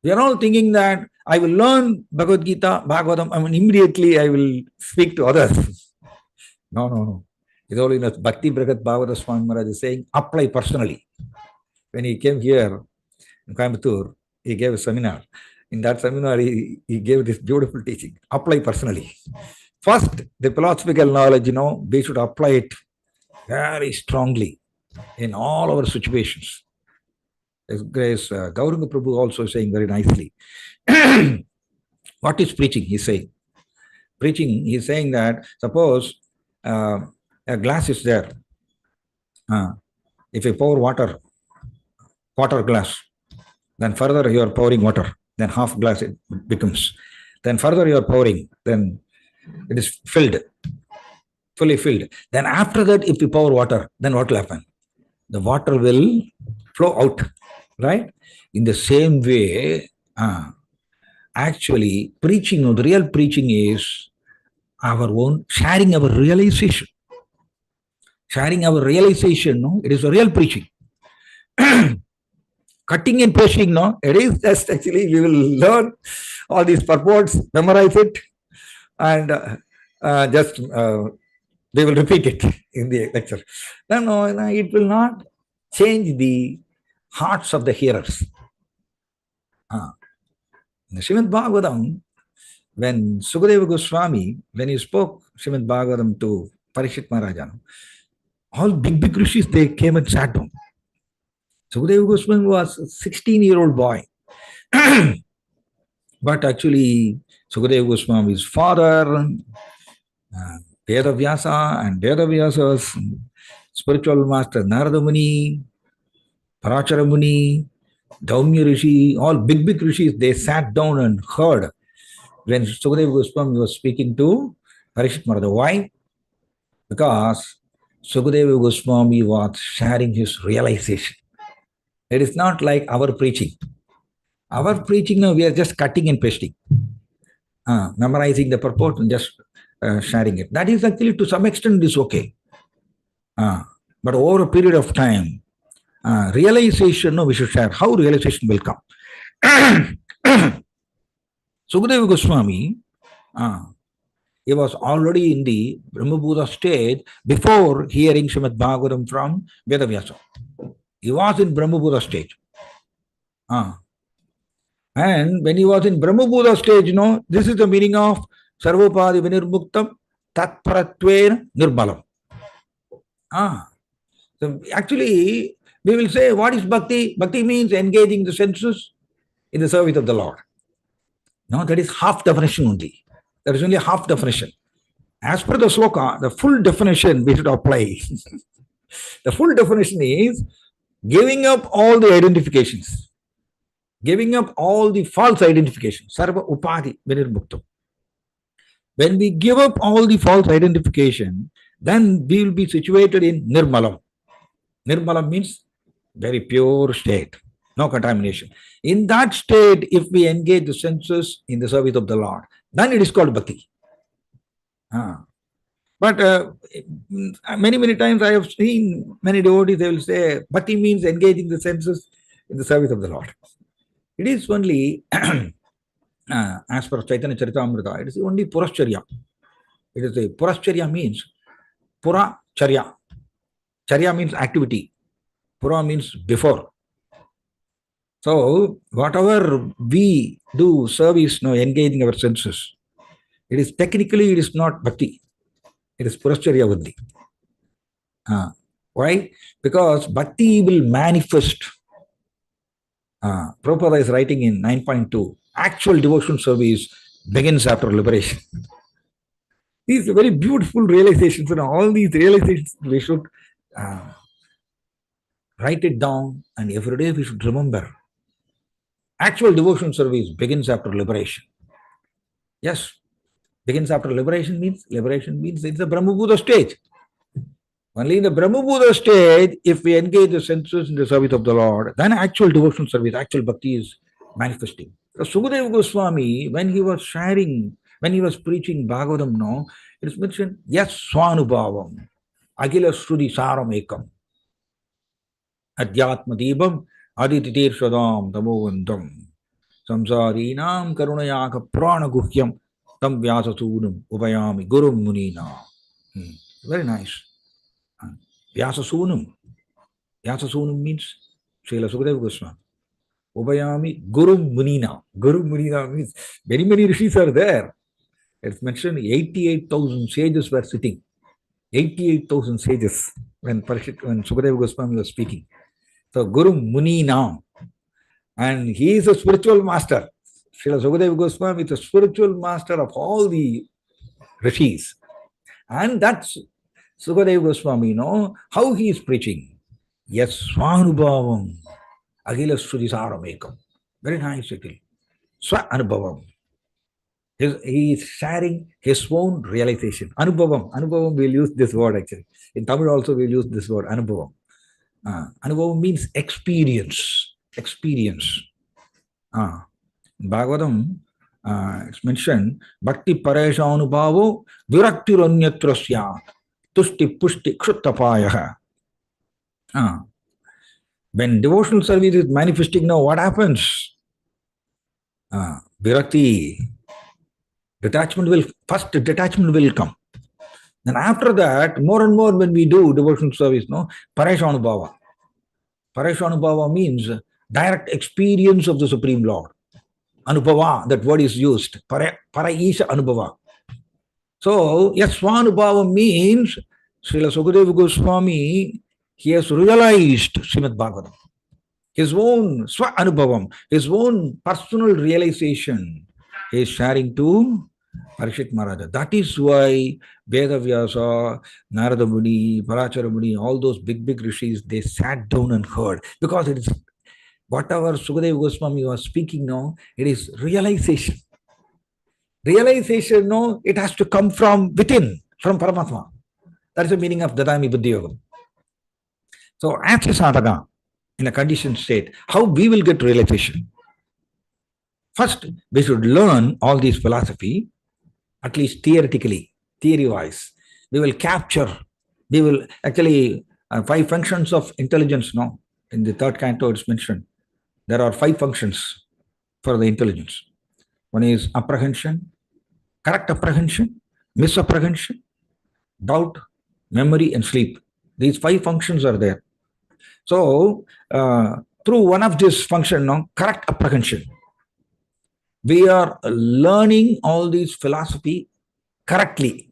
We are all thinking that I will learn Bhagavad Gita, Bhagavatam, immediately I will speak to others. No. His Holiness Bhakti Bhagat Bhagavata Swami Maharaj is saying, apply personally. When he came here in Coimbatore, he gave a seminar. In that seminar, he gave this beautiful teaching, apply personally. First, the philosophical knowledge, we should apply it very strongly in all our situations. Grace Gauranga Prabhu also saying very nicely. What is preaching? He's saying. Preaching, he's saying that suppose a glass is there. If you pour water glass, then further you are pouring water, then half glass it becomes. Then further you are pouring, then it is filled, fully filled. Then after that, if you pour water, then what will happen? The water will flow out, right? In the same way, actually, preaching, the real preaching is our own sharing our realization. Sharing our realization, it is a real preaching. Cutting and pasting, it is just actually we will learn all these purports, memorize it, and just we will repeat it in the lecture. No, it will not change the hearts of the hearers. In the Srimad Bhagavatam, when Sukadeva Goswami, when he spoke Srimad Bhagavatam to Parikshit Maharaja, all big rishis, they came and sat down. Sukadeva Goswami was a 16-year-old boy. But actually, Sukadeva Goswami's father, Vedavyasa, and Vedavyasa's spiritual master Narada Muni, Parachara Muni, Daumya Rishi, all big rishis, they sat down and heard when Sukadeva Goswami was speaking to Parikshit Maharaj. Why? Because Sukadeva Goswami was sharing his realization. It is not like our preaching. Our preaching, now we are just cutting and pasting, memorizing the purport and just sharing it. That is actually to some extent is okay. But over a period of time, realization, no, we should share how realization will come. Sukadeva Goswami, he was already in the Brahmabhuta stage before hearing Srimad Bhagavatam from Vedavyasa. He was in Brahmabhuta stage. And when he was in Brahmabhuta stage, this is the meaning of Sarvopadi Vinirmuktam Tatparatven Nirbalam. So actually, we will say, what is bhakti? Bhakti means engaging the senses in the service of the Lord. No, that is half definition only. That is only half definition. As per the sloka, the full definition we should apply. The full definition is giving up all the identifications. Giving up all the false identifications. Sarva upadi vinirmuktam. When we give up all the false identification, then we will be situated in nirmalam. Nirmalam means very pure state, no contamination. In that state, if we engage the senses in the service of the Lord, then it is called bhakti. But many times I have seen many devotees, they will say, bhakti means engaging the senses in the service of the Lord. It is only, as per Chaitanya Charitamrita, it is only Purascharya. It is a Purascharya means Puracharya. Charya means activity. Pura means before. So, whatever we do, service, engaging our senses, it is technically, it is not bhakti. It is Purascharya Buddhi. Why? Because bhakti will manifest. Prabhupada is writing in 9.2, actual devotional service begins after liberation. These are very beautiful realizations, and all these realizations we should write it down, and every day we should remember. Actual devotional service begins after liberation. Yes, begins after liberation means it's a Brahmabhuta stage. Only in the Brahmabhuta stage, if we engage the senses in the service of the Lord, then actual devotional service, actual bhakti is manifesting. So Sukadeva Goswami, when he was preaching Bhagavatam, it is mentioned, yes, Swanubhavam, Agila Shrudi Saram Ekam, Adhyatma Deebam, Adititir Shadam, Tamovandam, Samsarinam Karunayaka Prana Guhyam, Tam Vyasasunam, Upayami, Guru Munina. Very nice. Vyasasunam. Vyasasunam means Srila Sukadeva Goswami. Upayami, Guru Munina. Guru Munina means many rishis are there. It's mentioned 88,000 sages were sitting. 88,000 sages when Sukadeva Goswami was speaking. So Guru Munina. And he is a spiritual master. Srila Sukadeva Goswami is a spiritual master of all the rishis. And that's Sukadeva Goswami, how he is preaching. Yes, Swanubhavam, Agila Srudisaramekam. Very nice, actually. Swa Anubhavam. He is sharing his own realization. Anubhavam. Anubhavam, we'll use this word actually. In Tamil also we'll use this word, Anubhavam. Anubhavam means experience. Experience. Bhagavatam, it's mentioned, Bhakti Paresha Anubhavo Virakti Ranyatrasya Tushti Pushti Kshuttapayaha. When devotional service is manifesting now, what happens? Virakti. Detachment will come. Then after that, more and more when we do devotional service, Pareshanubhava. Pareshanubhava means direct experience of the Supreme Lord. Anubhava, that word is used. Paraisha Anubhava. So, yes, Swanubhava means Srila Sukadeva Goswami, he has realized Srimad Bhagavatam. his own swa anubhavam, his own personal realization, he is sharing to Parikshit Maharaja. That is why Vedavyasa, Narada Muni, Parachara Muni, all those big rishis, they sat down and heard. Because it is whatever Sukadeva Goswami was speaking now, it is realization. Realization, no, it has to come from within, from Paramatma. That is the meaning of Dadami Buddhi Yoga. So, as a sadhaka, in a conditioned state, how we will get realization? First, we should learn all these philosophy, at least theoretically, theory-wise. We will capture, we will actually, 5 functions of intelligence now. In the 3rd canto, it's mentioned. There are 5 functions for the intelligence. One is apprehension, correct apprehension, misapprehension, doubt, memory, and sleep. These 5 functions are there. So, through one of these functions, now, correct apprehension, we are learning all these philosophy correctly.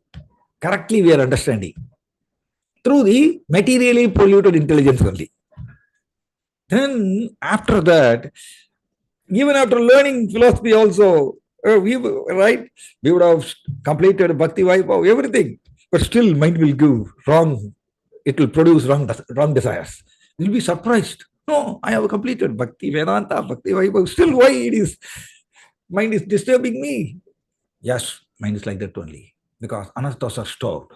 Correctly, we are understanding through the materially polluted intelligence only. Then, after that, even after learning philosophy, also, we would have completed Bhakti Vaibhav, everything, but still, mind will go wrong. It will produce wrong desires. You'll be surprised. No, I have completed Bhakti Vedanta, Bhakti Vaibhav. Still, why it is mind is disturbing me? Yes, mind is like that only. Because anarthas are stored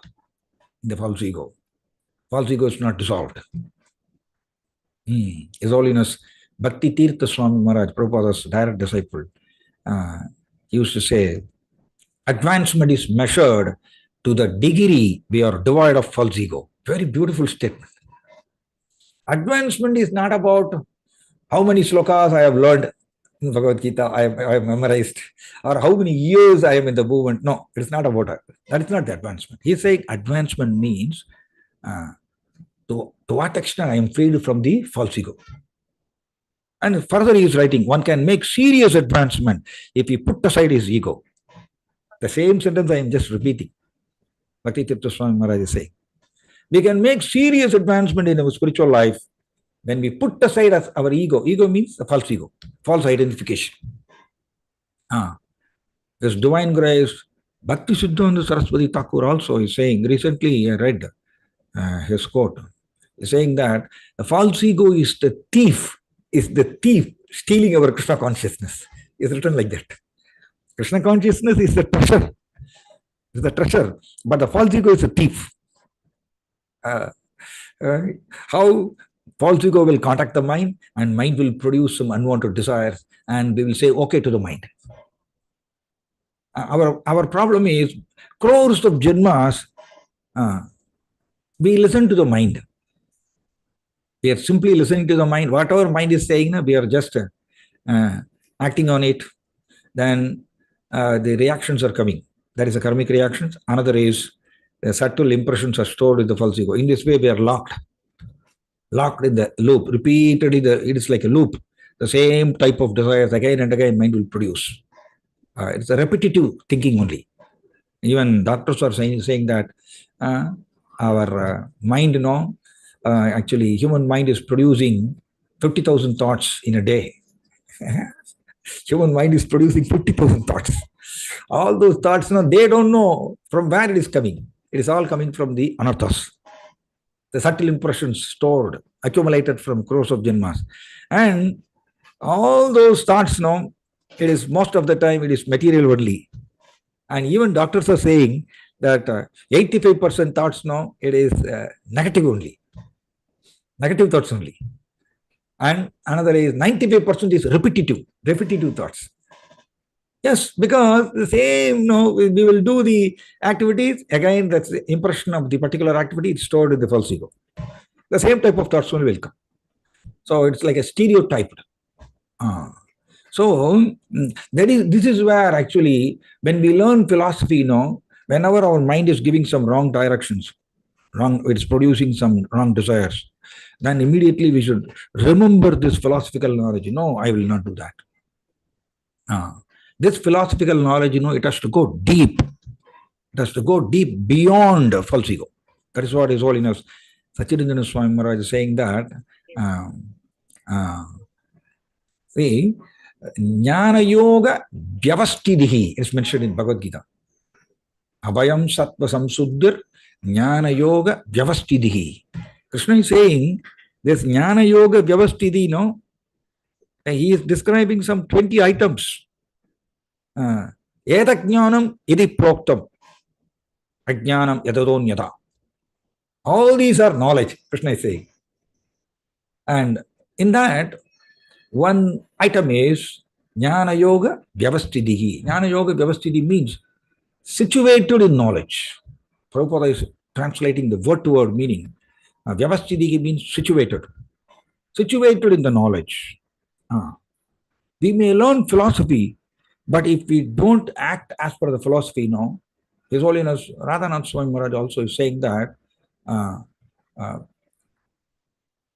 in the false ego. False ego is not dissolved. His Holiness Bhakti Tirtha Swami Maharaj, Prabhupada's direct disciple, he used to say, advancement is measured to the degree we are devoid of false ego. Very beautiful statement. Advancement is not about how many slokas I have learned in Bhagavad Gita, I have memorized, or how many years I am in the movement. No, it's not about that. That is not the advancement. He's saying advancement means to what extent I am freed from the false ego. And further he is writing, one can make serious advancement if he put aside his ego. The same sentence I am just repeating. Bhakti Tirtha Swami Maharaj is saying, we can make serious advancement in our spiritual life when we put aside our ego. Ego means the false ego, false identification. This divine grace, Bhakti Siddhanta Saraswati Thakur also is saying, recently I read his quote, he's saying that the false ego is the thief stealing our Krishna consciousness. It's written like that. Krishna consciousness is the treasure. It's the treasure, but the false ego is a thief. How false ego will contact the mind, and mind will produce some unwanted desires, and we will say okay to the mind. Our problem is crores of janmas, we listen to the mind. We are simply listening to the mind. Whatever mind is saying, we are just acting on it. Then the reactions are coming. That is the karmic reactions. Another is the subtle impressions are stored in the false ego. In this way, we are locked in the loop. Repeatedly, it is like a loop. The same type of desires again and again mind will produce. It's a repetitive thinking only. Even doctors are saying that our mind, actually human mind is producing 50,000 thoughts in a day. Human mind is producing 50,000 thoughts. All those thoughts, they don't know from where it is coming. It is all coming from the anarthas, the subtle impressions stored, accumulated from crores of janmas. And all those thoughts, it is most of the time, it is material only. And even doctors are saying that 85% thoughts, it is negative only. Negative thoughts only. And another is 95% is repetitive thoughts. Yes, because the same, we will do the activities, again, that's the impression of the particular activity, it's stored in the false ego. The same type of thoughts only will come. So it's like a stereotype. So this is where actually, when we learn philosophy, whenever our mind is giving some wrong directions, it's producing some wrong desires, then immediately we should remember this philosophical knowledge. No, I will not do that. This philosophical knowledge, it has to go deep. It has to go deep beyond false ego. That is what His Holiness Sachidananda Swami Maharaj is saying, that See, Jnana Yoga Vyavastidihi is mentioned in Bhagavad Gita. Abhayam Sattva Samsuddhir Jnana Yoga Vyavastidihi. Krishna is saying this Jnana Yoga Vyavastidhi, no? He is describing some 20 items. Edajnanam idi proktam. Ajnanam yadadonyata. All these are knowledge, Krishna is saying. And in that, one item is Jnana Yoga Vyavastidihi. Jnana Yoga Vyavastidihi means situated in knowledge. Prabhupada is translating the word to word meaning. Vyavastidihi means situated. Situated in the knowledge. We may learn philosophy, but if we don't act as per the philosophy, no, His Holiness Radhanath Swami Maharaj also is saying that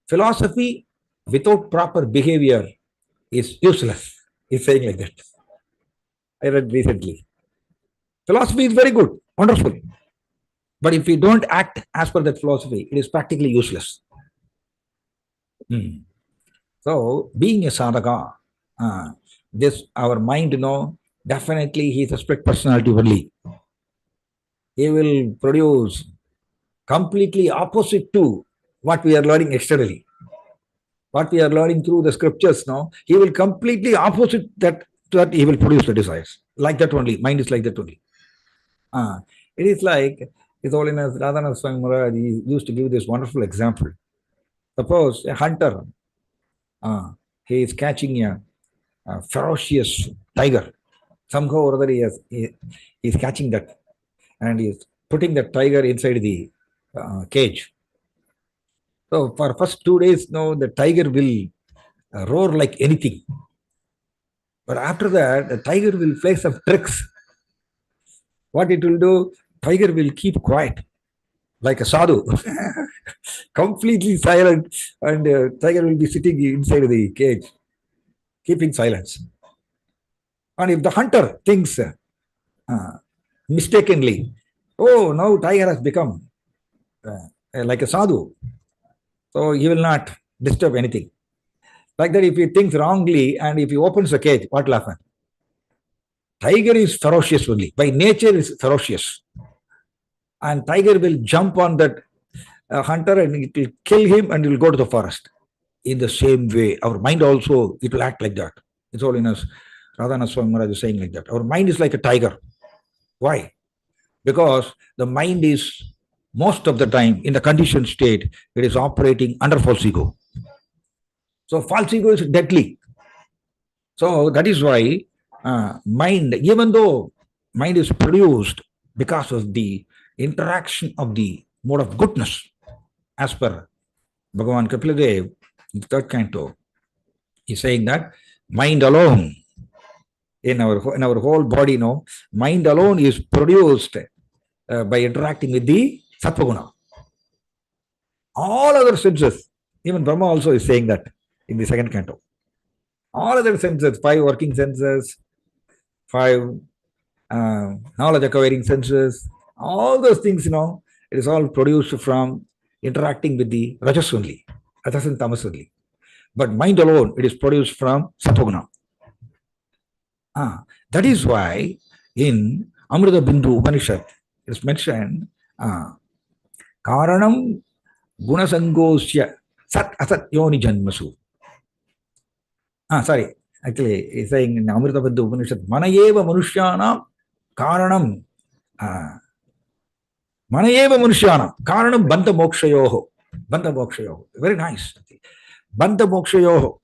philosophy without proper behavior is useless. He's saying like that. I read recently. Philosophy is very good, wonderful. But if we don't act as per that philosophy, it is practically useless. So, being a sadhaka, this our mind, definitely he is a split personality only. He will produce completely opposite to what we are learning externally. What we are learning through the scriptures now, he will completely opposite that he will produce the desires. Like that only. Mind is like that only. It is like His Holiness Radhanath Swami Maharaj used to give this wonderful example. Suppose a hunter, he is catching a ferocious tiger. Somehow or other he is catching that and he is putting the tiger inside the cage. So for first 2 days, the tiger will roar like anything. But after that, the tiger will play some tricks. What it will do, tiger will keep quiet, like a sadhu, completely silent, and tiger will be sitting inside the cage, keeping silence. And if the hunter thinks mistakenly, oh, now tiger has become like a sadhu, so he will not disturb anything. Like that, if he thinks wrongly and if he opens the cage, what will happen? Tiger is ferocious only. By nature, is ferocious. And tiger will jump on that hunter and it will kill him and it will go to the forest. In the same way, our mind also, it will act like that. It's all in us. Radhanath Swami Maharaj is saying like that. Our mind is like a tiger. Why? Because the mind is, most of the time, in the conditioned state, it is operating under false ego. So false ego is deadly. So that is why mind, even though mind is produced because of the interaction of the mode of goodness, as per Bhagavan Kapiladev, in the third canto, he's saying that mind alone, in our whole body, mind alone is produced by interacting with the Sattva-guna. All other senses, even Brahma also is saying that in the second canto. All other senses, 5 working senses, 5 knowledge acquiring senses, all those things, it is all produced from interacting with the rajas only, rajas and tamas only. But mind alone, it is produced from sattva-guna. That is why in Amrita Bindu Upanishad, it is mentioned, Karanam Gunasangosya Sat Asat Yoni Janmasu. Sorry, actually, he's saying in Amrita Bindu Upanishad, Manayeva Manushyana Karanam. Manayeva Manushyana Karanam Banta Mokshayoho. Banta Mokshayoho. Very nice. Banta Mokshayoho.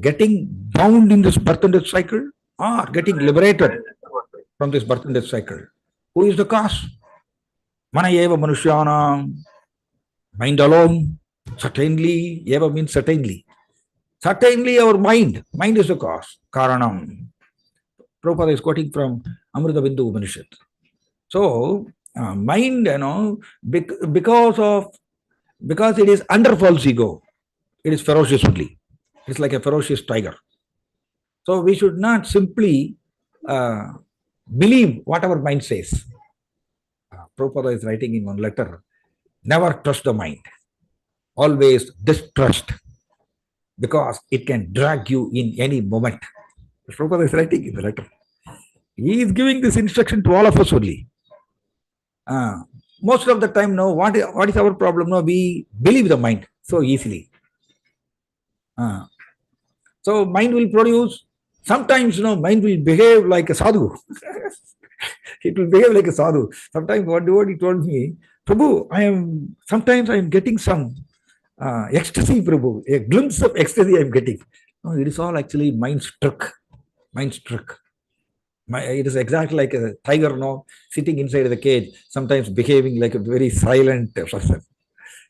Getting bound in this birth and death cycle or getting liberated from this birth and death cycle. Who is the cause? Manayeva Manushyana. Mind alone. Certainly. Eva means certainly. Certainly our mind. Mind is the cause. Karanam. Prabhupada is quoting from Amrita Bindu Upanishad. So, mind, because it is under false ego, it is ferocious only. It's like a ferocious tiger. So, we should not simply believe what our mind says. Prabhupada is writing in one letter, never trust the mind. Always distrust. because it can drag you in any moment. Prabhupada is writing in the letter. He is giving this instruction to all of us only. Most of the time, no, what is our problem? No, we believe the mind so easily. So mind will produce, sometimes, mind will behave like a sadhu. It will behave like a sadhu. Sometimes what he told me, Prabhu, sometimes I am getting some ecstasy, Prabhu, a glimpse of ecstasy I am getting. No, it is all actually mind's trick. Mind's trick. It is exactly like a tiger, sitting inside the cage, sometimes behaving like a very silent person.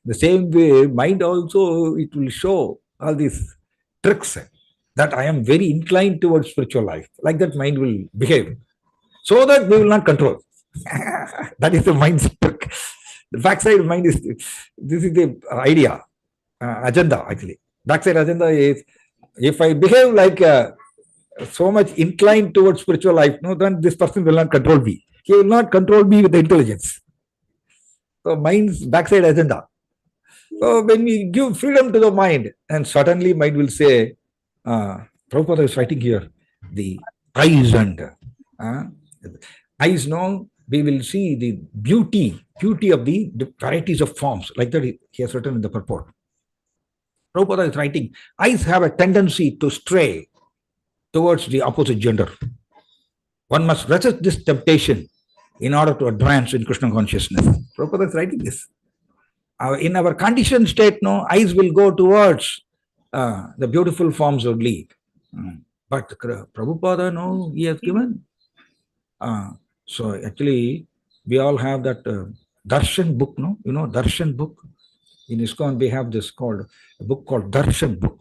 The same way, mind also, it will show all these tricks that I am very inclined towards spiritual life. Like that, mind will behave so that we will not control. That is the mind's trick. The backside mind is, this is the idea, agenda actually. Backside agenda is, if I behave like so much inclined towards spiritual life, no, then this person will not control me. He will not control me with the intelligence. So mind's backside agenda. So when we give freedom to the mind, and suddenly mind will say, Prabhupada is writing here, the eyes and eyes, we will see the beauty of the varieties of forms, like that he has written in the purport. Prabhupada is writing, eyes have a tendency to stray towards the opposite gender. One must resist this temptation in order to advance in Krishna consciousness. Prabhupada is writing this. In our conditioned state, eyes will go towards the beautiful forms only. But Prabhupada, he has given. So actually, we all have that darshan book, darshan book. In ISKCON, we have this a book called darshan book.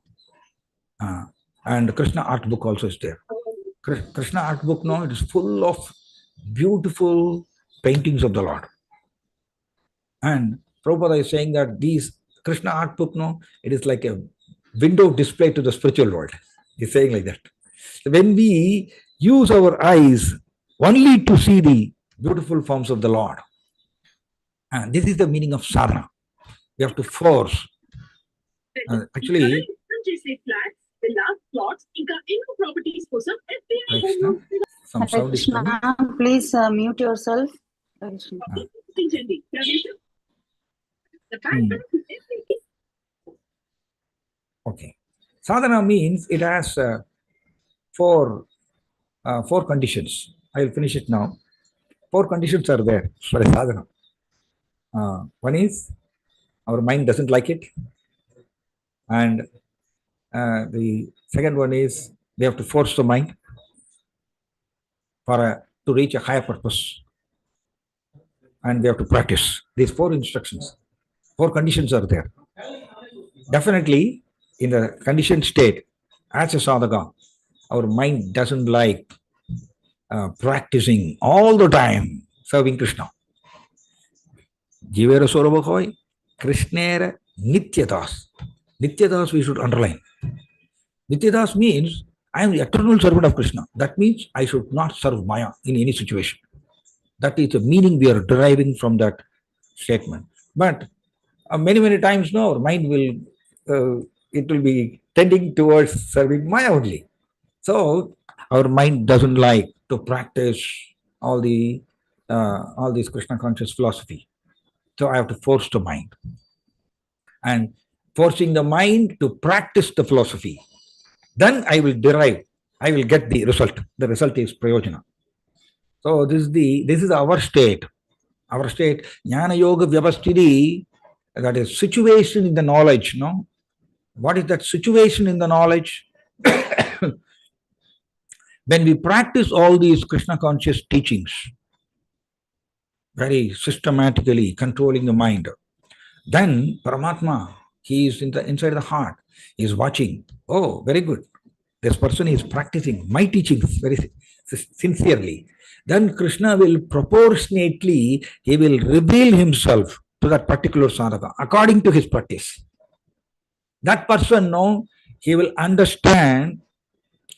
And Krishna art book also is there. Krishna art book, it is full of beautiful paintings of the Lord. And Prabhupada is saying that these Krishna art book, it is like a window display to the spiritual world. He's saying like that. So when we use our eyes only to see the beautiful forms of the Lord, and this is the meaning of sadhana. We have to force. Actually, some sound is coming. Please mute yourself. Okay. Sadhana means it has four conditions. I will finish it now. 4 conditions are there for a sadhana. One is our mind doesn't like it. And the second one is we have to force the mind to reach a higher purpose. And we have to practice. These 4 instructions, 4 conditions are there. Definitely, in the conditioned state, as a sadhaka, our mind doesn't like practicing all the time serving Krishna. Jivera Sorabhakoi, Krishnera Nityadas. Nityadas we should underline. Nityadas means I am the eternal servant of Krishna. That means I should not serve Maya in any situation. That is the meaning we are deriving from that statement. But many times, our mind will, it will be tending towards serving Maya only. So our mind doesn't like to practice all these Krishna conscious philosophy. So I have to force the mind. And forcing the mind to practice the philosophy, then I will get the result. The result is prayojana. So this is our state. Our state, jnana yoga vyavasthiti, that is situation in the knowledge, What is that situation in the knowledge? When we practice all these Krishna conscious teachings, very systematically controlling the mind, then Paramatma, he is inside the heart, he is watching. Oh, very good. This person is practicing my teachings very sincerely. Then Krishna will proportionately, he will reveal himself to that particular sadhaka according to his practice. That person, he will understand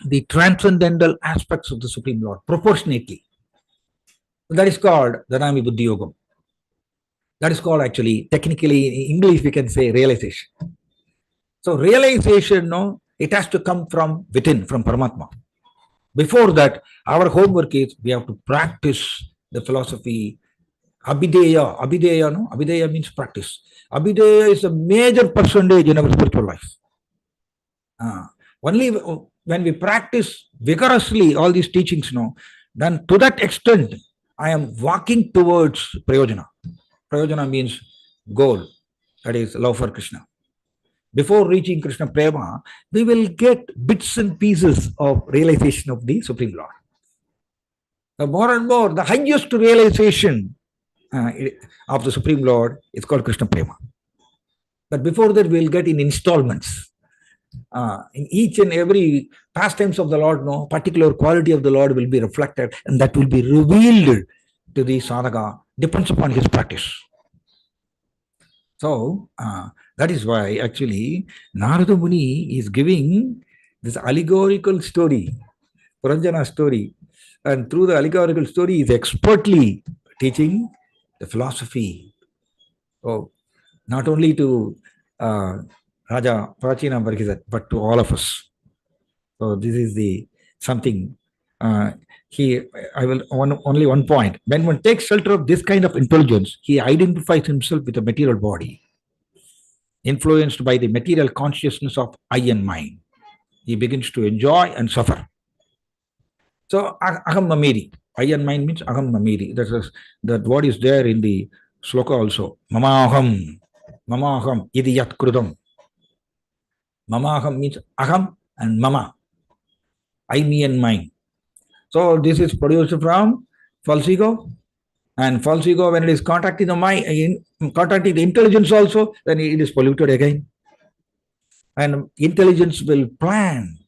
the transcendental aspects of the Supreme Lord proportionately. That is called Dhanami Buddhi Yogam. That is called, actually, technically in English we can say realization. So realization, no, it has to come from within, from Paramatma. Before that, our homework is we have to practice the philosophy. Abhideya, Abhideya, no? Abhideya means practice. Abhideya is a major percentage in our spiritual life. Only when we practice vigorously all these teachings, no, then to that extent, I am walking towards Prayojana. Prayojana means goal, that is love for Krishna. Before reaching Krishna Prema, we will get bits and pieces of realization of the Supreme Lord. The more and more, the highest realization of the Supreme Lord is called Krishna Prema. But before that, we will get in installments. In each and every pastimes of the Lord, no particular quality of the Lord will be reflected, and that will be revealed to the sadhaka, depends upon his practice. So that is why actually Narada Muni is giving this allegorical story, Puranjana story, and through the allegorical story he is expertly teaching the philosophy. So not only to Raja Prachina Barghizat, but to all of us. So this is the something. I will only one point. When one takes shelter of this kind of intelligence, he identifies himself with a material body, influenced by the material consciousness of I and mind. He begins to enjoy and suffer. So aham mamiri, I and mind means aham mamiri. That word is there in the sloka also. Mamaham idi yat krudam. Mamaham means aham and mama, I, me and mine. So this is produced from false ego, and false ego, when it is contacting the mind, contacting the intelligence also, then it is polluted again. And intelligence will plan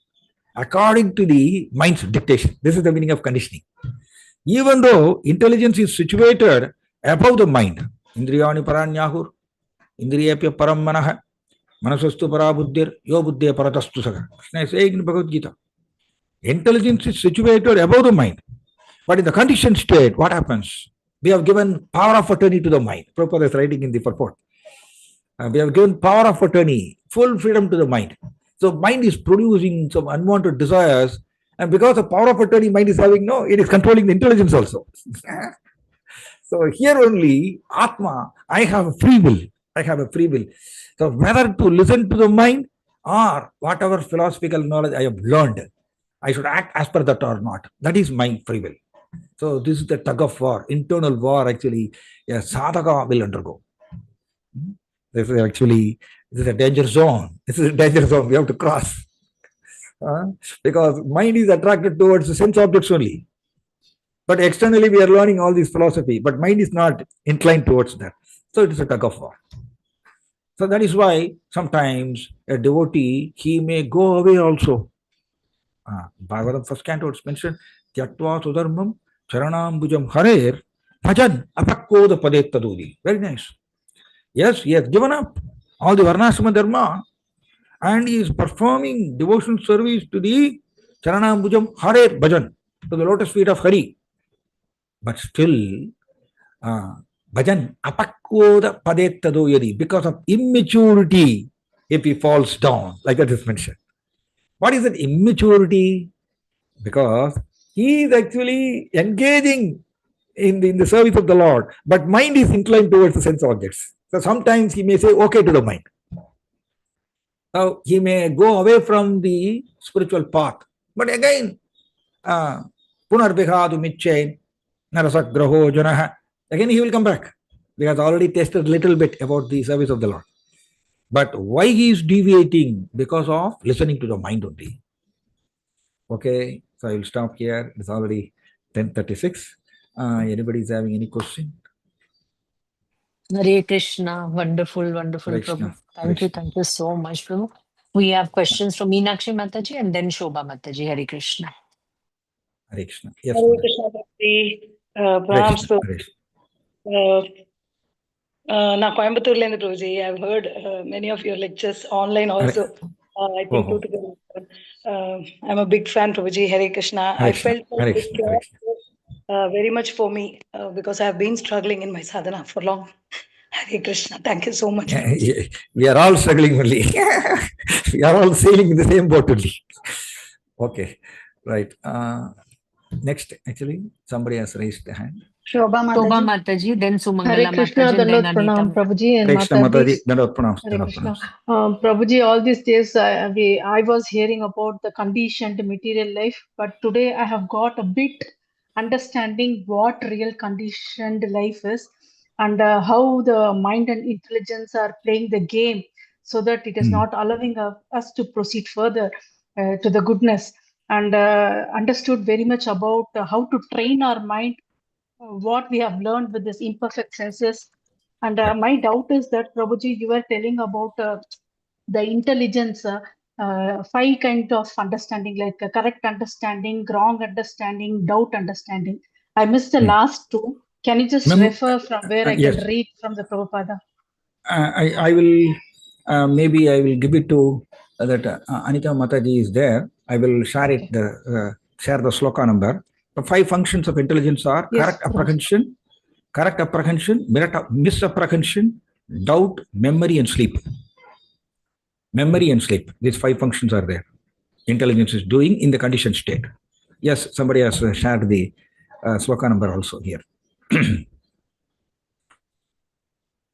according to the mind's dictation. This is the meaning of conditioning. Even though intelligence is situated above the mind, Indriyani paranyahur, Indriyapya param manah, manasastu parabuddhir, yo buddhya paratastu saga. Krishna is saying in Bhagavad Gita. Intelligence is situated above the mind. But in the conditioned state, what happens? We have given power of attorney to the mind. Prabhupada is writing in the purport. We have given power of attorney, full freedom to the mind. So mind is producing some unwanted desires, and because of power of attorney mind is having, no, it is controlling the intelligence also. So here only, Atma, I have a free will. I have a free will. So whether to listen to the mind or whatever philosophical knowledge I have learned, I should act as per that or not. That is my free will. So this is the tug of war, internal war actually a sadhaka will undergo. This is a danger zone. This is a danger zone we have to cross. Because mind is attracted towards the sense objects only. But externally we are learning all this philosophy, but mind is not inclined towards that. So it is a tug of war. So that is why sometimes a devotee, he may go away also. Bhagavatam first canto it's mentioned, Tyatva Sudharmam Charanambujam Harer Bhajan Apakoda Padettadudi. Very nice. Yes, he has given up all the Varnashrama Dharma and he is performing devotional service to the Charanambujam Harer Bhajan, to the lotus feet of Hari. But still, Bhajan Apakoda Padettaduyadi, because of immaturity, if he falls down, like that is mentioned. What is that immaturity? Because he is actually engaging in the service of the Lord, but mind is inclined towards the sense objects. So sometimes he may say okay to the mind. So he may go away from the spiritual path. But again, Punarbihadu Mitchain, Narasagraho Janaha, again he will come back. We have already tested a little bit about the service of the Lord. But why he is deviating? Because of listening to the mind only. Okay, so I will stop here. It's already 10:36. Anybody is having any question? Hare Krishna. Wonderful, wonderful, Hare Prabhu. Krishna. Thank you so much, Prabhu. We have questions from Meenakshi Mataji and then Shobha Mataji. Hare Krishna. Hare Krishna. Yes, Hare Mother. Krishna Bhakti. Hare Pranams Krishna. Prabhu. Hare Krishna. Na Coimbatore Prabhuji. I've heard many of your lectures online also. I think Oh, I'm a big fan, Prabhuji. Hare Krishna. Hare I Krishna. felt Hare that this Krishna. Hare class Krishna. was very much for me because I've been struggling in my sadhana for long. Hare Krishna. Thank you so much. We are all struggling only. We are all sailing in the same boat only. Okay, right. Next, actually, somebody has raised the hand. Shobha Shobha Mataji. Mataji, then Hare Sumangala Krishna, Mataji, and then Dandot Anita. Pranam, Prabhuji and Krishna Mataji, Mataji. Dandot Pranams. Hare Dandot Krishna. Pranams. Prabhuji, all these days I was hearing about the conditioned material life, but today I have got a bit understanding what real conditioned life is and how the mind and intelligence are playing the game so that it is not allowing us to proceed further to the goodness and understood very much about how to train our mind what we have learned with this imperfect senses. And my doubt is that, Prabhuji, you were telling about the intelligence, five kind of understanding, like correct understanding, wrong understanding, doubt understanding. I missed the last two. Can you just refer from where I can Yes. read from the Prabhupada? I will, maybe I will give it to that Anita Mataji is there. I will share it, share the sloka number. The 5 functions of intelligence are correct apprehension, misapprehension, doubt, memory, and sleep. Memory and sleep. These 5 functions are there. Intelligence is doing in the conditioned state. Yes, somebody has shared the sloka number also here.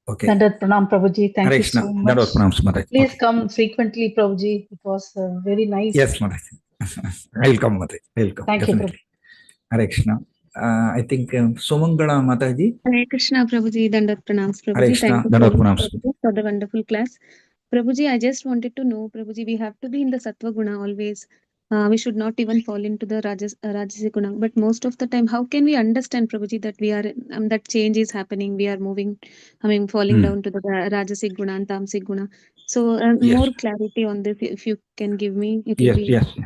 Okay. Dandot Pranam, Prabhuji. Thank you Krishna. so much. Dandot Pranam, Mataji. Please Okay. come frequently, Prabhuji. It was very nice. Yes, Mataji. I will come, Mataji. I will come. Thank Definitely. Hare Krishna. I think Sumangala Mataji. Hare Krishna, Prabhuji, Dandat Pranams, Hare Prabhuji. Krishna, Thank you Dandot so much, Pranams. Prabhuji, for the wonderful class. Prabhuji, I just wanted to know, Prabhuji, we have to be in the Sattva Guna always. We should not even fall into the Rajasic Guna. But most of the time, how can we understand, Prabhuji, that we are that change is happening? We are moving, falling down to the Rajasic Guna and Tamasic Guna. So, more clarity on this, if you can give me, it will be helpful.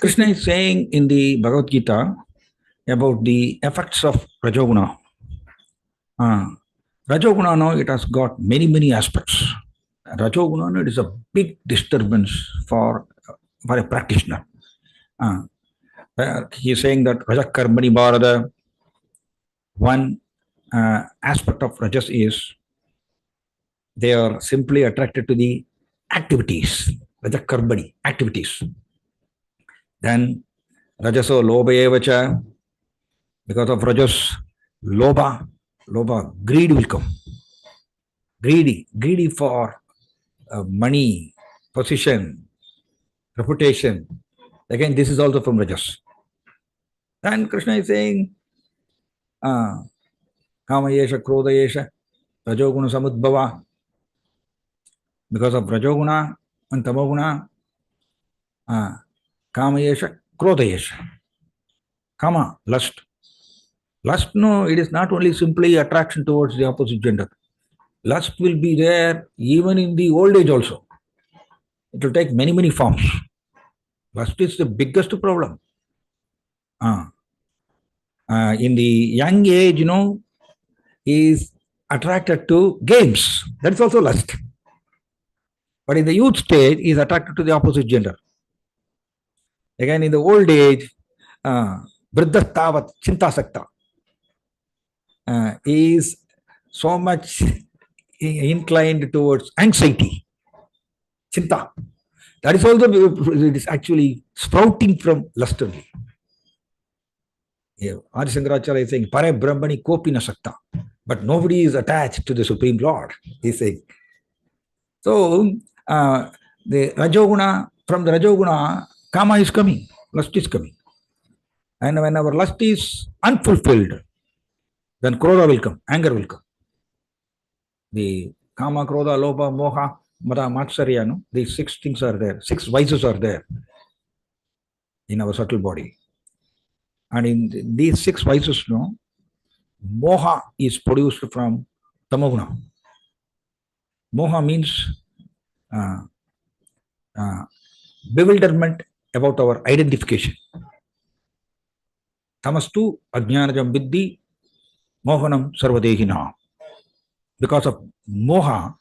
Krishna is saying in the Bhagavad Gita about the effects of Rajoguna. Rajoguna now it has got many aspects. Rajoguna it is a big disturbance for a practitioner. He is saying that Rajakarmani Bharata, one aspect of Rajas is they are simply attracted to the activities, Rajakarmani activities. Then Rajaso Lobha Evacha, because of Rajas, Lobha, greed will come. Greedy for money, position, reputation. Again, this is also from Rajas. Then Krishna is saying, Kama Yesha, Krodha Yesha, Rajoguna Samudbhava. Because of Rajoguna and Tamoguna, Kama Yesha, Krodha Yesha. Kama, lust. Lust, no, it is not only simply attraction towards the opposite gender. Lust will be there even in the old age also. It will take many forms. Lust is the biggest problem. In the young age, he is attracted to games. That is also lust. But in the youth stage, he is attracted to the opposite gender. Again, in the old age, Vriddhastavat Chintasakta is so much inclined towards anxiety, Chinta. That is also, it is actually sprouting from lust only. Adi Shankaracharya is saying, Pare Brahmani Kopi na Sakta. But nobody is attached to the Supreme Lord, he is saying. So, the Rajoguna, from the Rajoguna, Kama is coming, lust is coming. And when our lust is unfulfilled, then Krodha will come, anger will come. The Kama, Krodha, Lobha, Moha, Mada, Matsarya, these 6 things are there, 6 vices are there in our subtle body. And in these 6 vices, Moha is produced from Tamoguna. Moha means bewilderment about our identification. Tamastu Ajnanajam Viddhi Mohanam Sarvadehina. Because of Moha,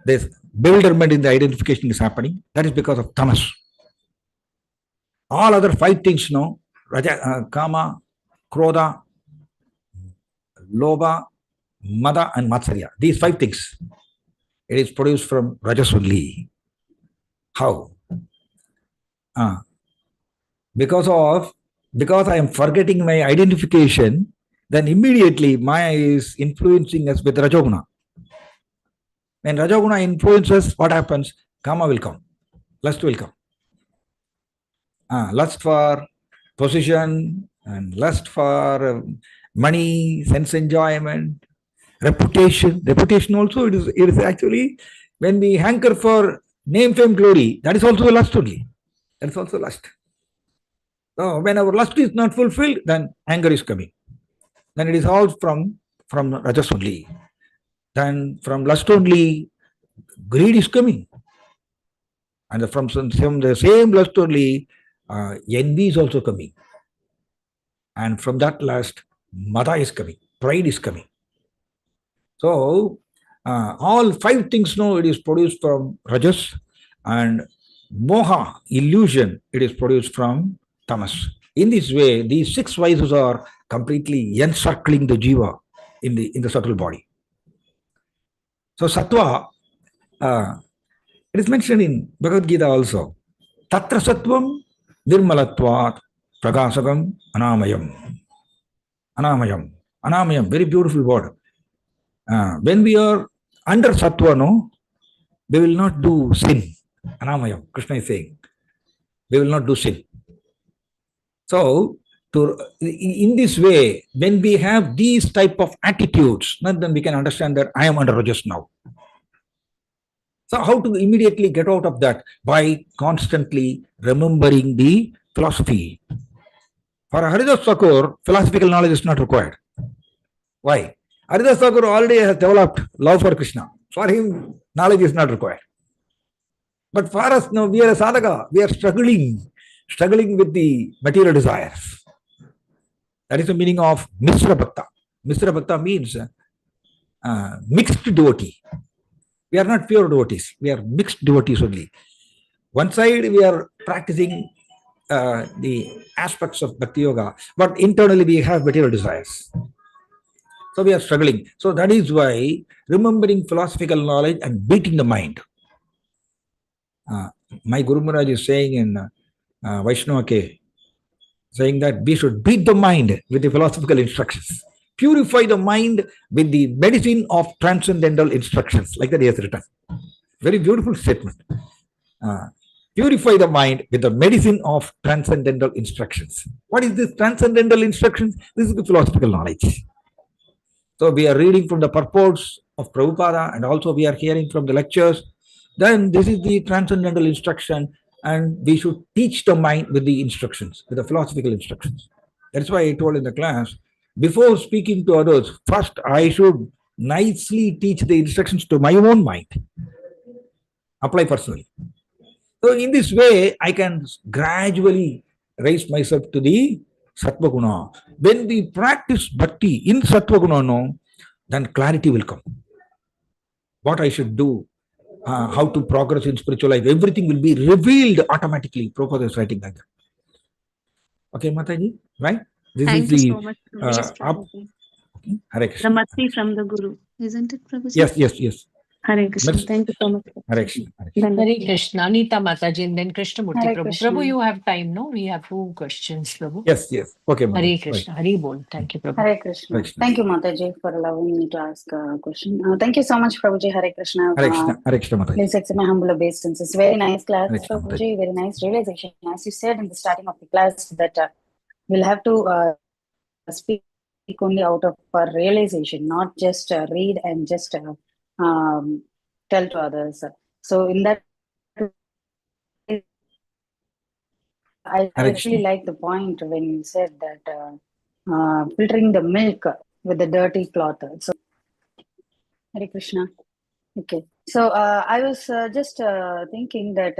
this bewilderment in the identification is happening. That is because of tamas. All other 5 things, Raja, Kama, Krodha, Lobha, Mada and Matsarya. These 5 things. It is produced from Rajas only. How? Because I am forgetting my identification, then immediately Maya is influencing us with Rajoguna. When Rajoguna influences, what happens? Kama will come. Lust will come. Lust for position and lust for money, sense enjoyment, reputation. Reputation also, it is actually, when we hanker for name, fame, glory, that is also a lust only. That is also lust. So when our lust is not fulfilled, then anger is coming. Then it is all from Rajas only. Then from lust only, greed is coming. And from the same lust only, envy is also coming. And from that lust, mada is coming, pride is coming. So all 5 things, no, it is produced from Rajas, and moha, illusion, it is produced from tamas. In this way, these 6 vices are completely encircling the jiva in the subtle body. So sattva, it is mentioned in Bhagavad Gita also. Tatra sattvam nirmalatvat prakasakam anamayam. Anamayam. Anamayam, very beautiful word. When we are under sattva, no, we will not do sin. Anamayam, Krishna is saying. We will not do sin. So, in this way, when we have these type of attitudes, then we can understand that I am under Rajas now. So how to immediately get out of that? By constantly remembering the philosophy. For Haridas Thakur, philosophical knowledge is not required. Why? Haridas Thakur already has developed love for Krishna. For him, knowledge is not required. But for us, now we are a sadhaka. We are struggling with the material desires. That is the meaning of Mishra Bhakta. Mishra Bhakta means mixed devotee. We are not pure devotees. We are mixed devotees only. One side we are practicing the aspects of Bhakti Yoga, but internally we have material desires. So we are struggling. So that is why remembering philosophical knowledge and beating the mind. My Guru Maharaj is saying in Vaishnava K, saying that we should beat the mind with the philosophical instructions. Purify the mind with the medicine of transcendental instructions. Like that he has written. Very beautiful statement. Purify the mind with the medicine of transcendental instructions. What is this transcendental instructions? This is the philosophical knowledge. So we are reading from the purports of Prabhupada, and also we are hearing from the lectures. Then this is the transcendental instruction, and we should teach the mind with the instructions, with the philosophical instructions. That's why I told in the class, before speaking to others, first I should nicely teach the instructions to my own mind. Apply personally. So in this way, I can gradually raise myself to the Sattva Guna. When we practice Bhakti in Sattva Guna, no, then clarity will come. What I should do, how to progress in spiritual life, everything will be revealed automatically. Prabhupada is writing like that. Okay, Mataji, right? This Thank is you the so much, Prabhuji. Hare Krishna. The Masti from the Guru, isn't it, Prabhuji? Yes. Hare Krishna. Let's- Thank you so much. Hare Krishna. Hare Krishna. Hare Krishna, Anita Mataji, and then Krishnamurti Hare Prabhu. Krishna. Prabhu, you have time, no? We have 2 questions, Prabhu. Yes. Okay, Mataji. Hare Krishna, Hare Bol. Thank you, Prabhu. Hare Krishna. Hare Krishna. Thank you, Mataji, for allowing me to ask a question. Thank you so much, Prabhuji. Hare Krishna. Hare Krishna. Hare Krishna, Mataji. Please accept my humble obeisance. Very nice class, Hare Krishna, Prabhuji. Very nice realization. As you said in the starting of the class, that we'll have to speak only out of our realization, not just read and just tell to others. So in that, I Hare really Krishna. like the point when you said that filtering the milk with the dirty cloth. So, Hare Krishna. Okay. So I was just thinking that,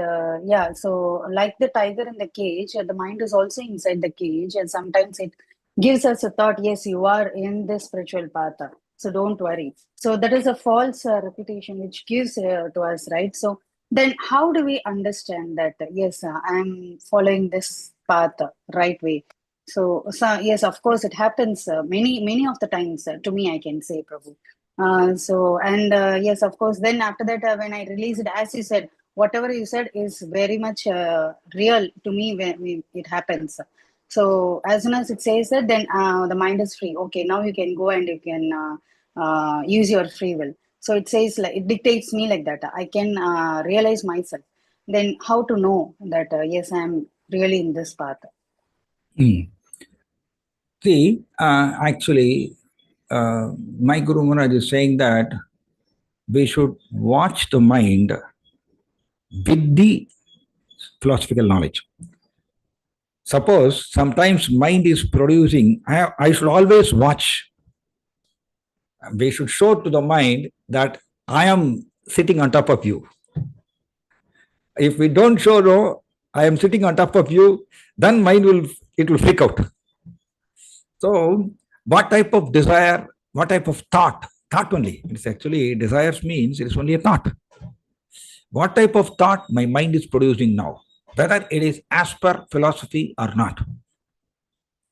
yeah, so like the tiger in the cage, the mind is also inside the cage, and sometimes it gives us a thought, yes, you are in the spiritual path, so don't worry. So that is a false reputation which gives to us, right? So then how do we understand that, yes, I'm following this path right way? So yes, of course, it happens many of the times to me, I can say, Prabhu. Yes, of course, then after that, when I released it, as you said, whatever you said is very much real to me when it happens. So as soon as it says that, then the mind is free. Okay, now you can go and you can use your free will. So it says, like, it dictates me like that. I can realize myself. Then how to know that, yes, I am really in this path? Hmm. See, actually, my Guru Maharaj is saying that we should watch the mind with the philosophical knowledge. Suppose sometimes mind is producing, I should always watch. We should show to the mind that I am sitting on top of you. If we don't show, no, I am sitting on top of you, then mind will freak out. So, what type of desire, what type of thought only? It's actually desires means it's only a thought. What type of thought my mind is producing now, whether it is as per philosophy or not.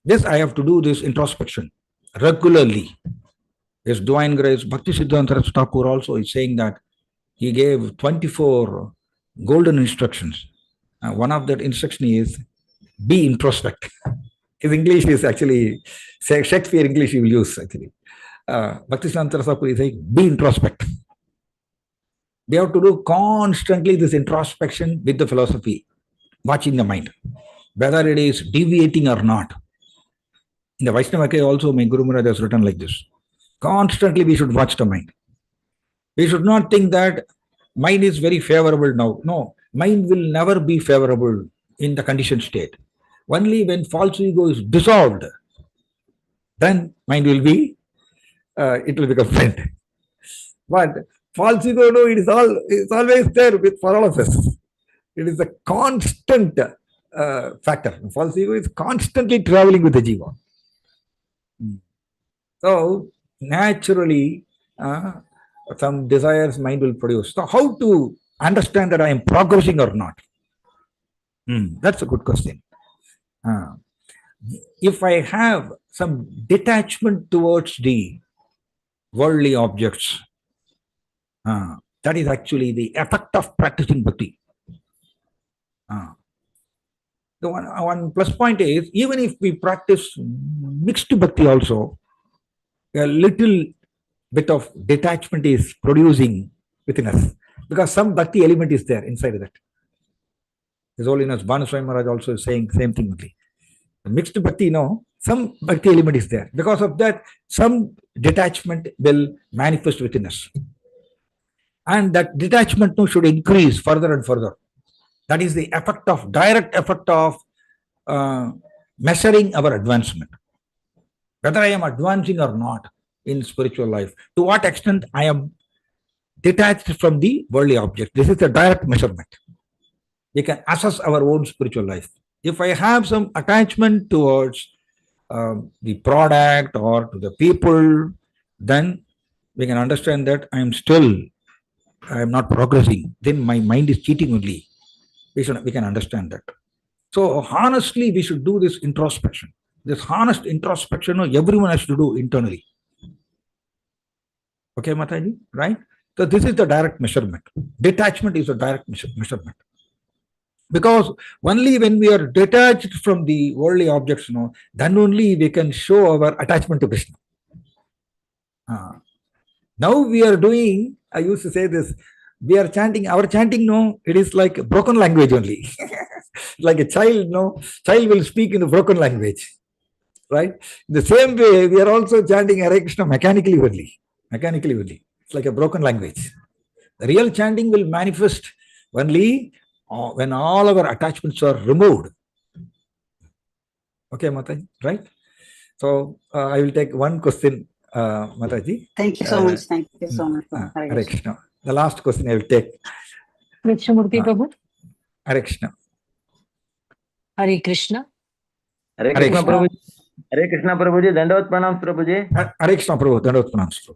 This I have to do this introspection regularly. His Divine Grace Bhakti Siddhanta Thakur also is saying that he gave 24 golden instructions. One of that instruction is be introspect. His English is actually Shakespeare English he will use actually. Bhakti Siddhanta Thakur is saying be introspect. We have to do constantly this introspection with the philosophy, watching the mind, whether it is deviating or not. In the Vaishnavaka also, my Guru Maharaj has written like this. Constantly we should watch the mind. We should not think that mind is very favorable now. No, mind will never be favorable in the conditioned state. Only when false ego is dissolved, then mind will be, it will become friend. But false ego, no, it's always there for all of us. It is a constant factor. False ego is constantly traveling with the jiva. So naturally, some desires mind will produce. So how to understand that I am progressing or not? That's a good question. If I have some detachment towards the worldly objects, that is actually the effect of practicing bhakti. The one plus point is, even if we practice mixed bhakti also, a little bit of detachment is producing within us, because some bhakti element is there inside of that. His Holiness Bhanuswami Maharaj also is saying same thing only. The mixed bhakti, some bhakti element is there. Because of that, some detachment will manifest within us. And that detachment should increase further and further. That is the direct effect of measuring our advancement. Whether I am advancing or not in spiritual life, to what extent I am detached from the worldly object. This is a direct measurement. We can assess our own spiritual life. If I have some attachment towards the product or to the people, then we can understand that I am not progressing. Then my mind is cheating only. We can understand that. So honestly, we should do this introspection. This honest introspection, everyone has to do internally. Okay, Mataji, right? So this is the direct measurement. Detachment is a direct measurement. Because only when we are detached from the worldly objects, then only we can show our attachment to Krishna. Now we are doing, I used to say this, we are chanting, our chanting, it is like a broken language only. Like a child, child will speak in a broken language, right? In the same way, we are also chanting Hare Krishna mechanically only. It's like a broken language. The real chanting will manifest only when all our attachments are removed. Okay, Mataji, right? So I will take one question, Mataji. Thank you so much. Thank you so much. Hare Krishna. The last question I will take. Krishnamurti Prabhu. Hare Krishna. Hare Krishna. Hare Krishna Prabhu. Hare Krishna Prabhuji. Dandavat pranams Prabhuji. Hare Krishna Prabhu. Dandavat pranams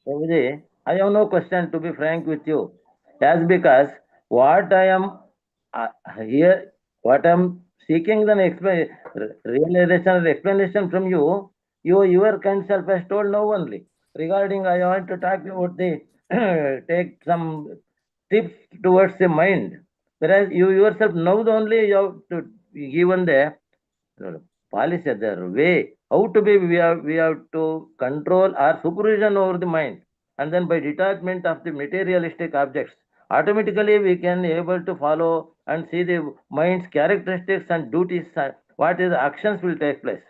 Prabhuji, I have no question, to be frank with you. That's because what I am here, what I am seeking the realization or explanation from you, your kind self has told now only. regarding I want to talk about the take some tips towards the mind. Whereas you yourself now only you have to given the policy, the way how to be we have to control our supervision over the mind, and then by detachment of the materialistic objects, automatically we can able to follow and see the mind's characteristics and duties and what is the actions will take place.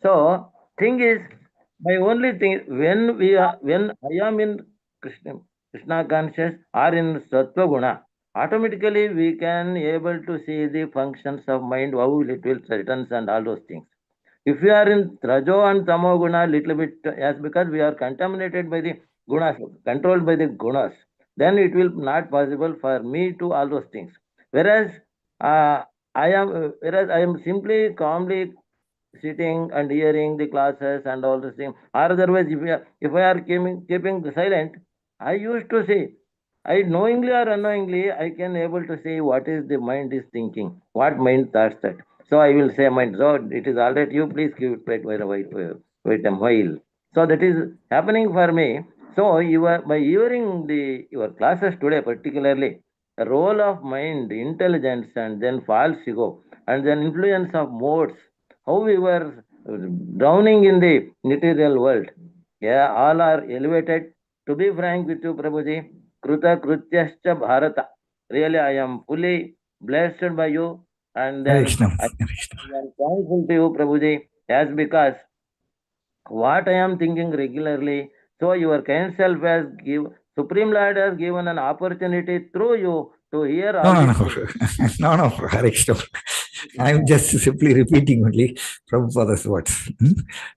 So thing is, my only thing when I am in Krishna conscious or in Sattva Guna, automatically we can able to see the functions of mind, how it will returns and all those things. If we are in Rajo and Tamo Guna little bit, as because we are contaminated by the gunas, controlled by the gunas, then it will not possible for me to all those things. Whereas whereas I am simply calmly sitting and hearing the classes and all those things. Or otherwise, if I are keeping silent, I used to say, I knowingly or unknowingly, I can able to say what is the mind is thinking, what mind thoughts that. So I will say mind. So it is all right. You please keep it wait a while. So that is happening for me. So you are by hearing your classes today, particularly the role of mind, intelligence, and then false ego, and then influence of modes, how we were drowning in the material world. Yeah, all are elevated. To be frank with you, Prabhuji, Kruta Krutyascha Bharata. Really, I am fully blessed by you, and Hare then Krishna, I Hare Krishna. am thankful to you, Prabhuji, as because what I am thinking regularly. So your kind self has given, Supreme Lord has given an opportunity through you to hear No, all no, these no, things. no, Hare Krishna. I'm just simply repeating only Prabhupada's words.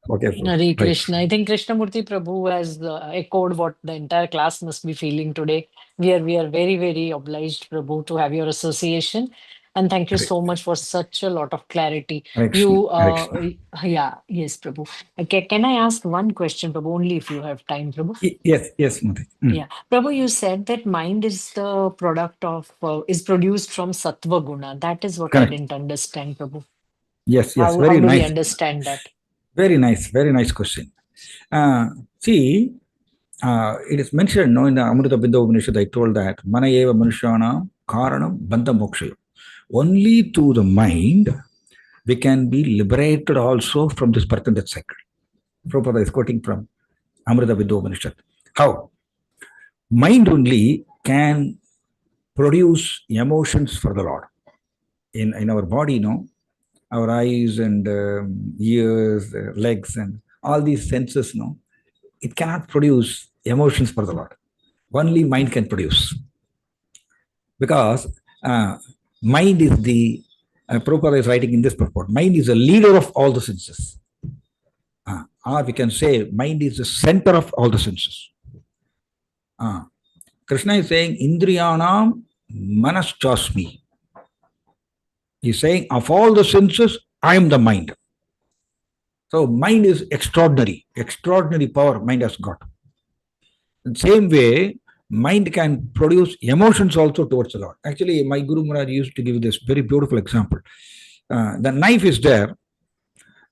Okay, Hare right. Krishna. I think Krishnamurti Prabhu has echoed what the entire class must be feeling today. We are very, very obliged, Prabhu, to have your association. And thank you Hare so much for such a lot of clarity. Hare Krishna, You, Hare Krishna. yeah, yes, Prabhu. Okay, can I ask one question, Prabhu, only if you have time, Prabhu? Yes, Mati. Yeah, Prabhu, you said that mind is the product of, is produced from Sattva Guna. That is what I Correct. didn't understand, Prabhu. Yes, How very do we nice. understand that? Very nice question. See, it is mentioned no, in the Amrita Bindu Upanishad, I told that Mana eva manushyanam karanam bandha mokshayo. Only through the mind we can be liberated also from this birth and death cycle. Prabhupada is quoting from Amrita Bindu Upanishad. How? Mind only can produce emotions for the Lord. In our body, our eyes and ears, legs, and all these senses, it cannot produce emotions for the Lord. Only mind can produce. Because mind is Prabhupada is writing in this purport, mind is the leader of all the senses. Or we can say, mind is the center of all the senses. Krishna is saying, Indriyanam manaschasmi. He's saying, of all the senses, I am the mind. So mind is extraordinary power mind has got. In the same way, mind can produce emotions also towards the Lord. Actually, my Guru Maharaj used to give this very beautiful example. The knife is there.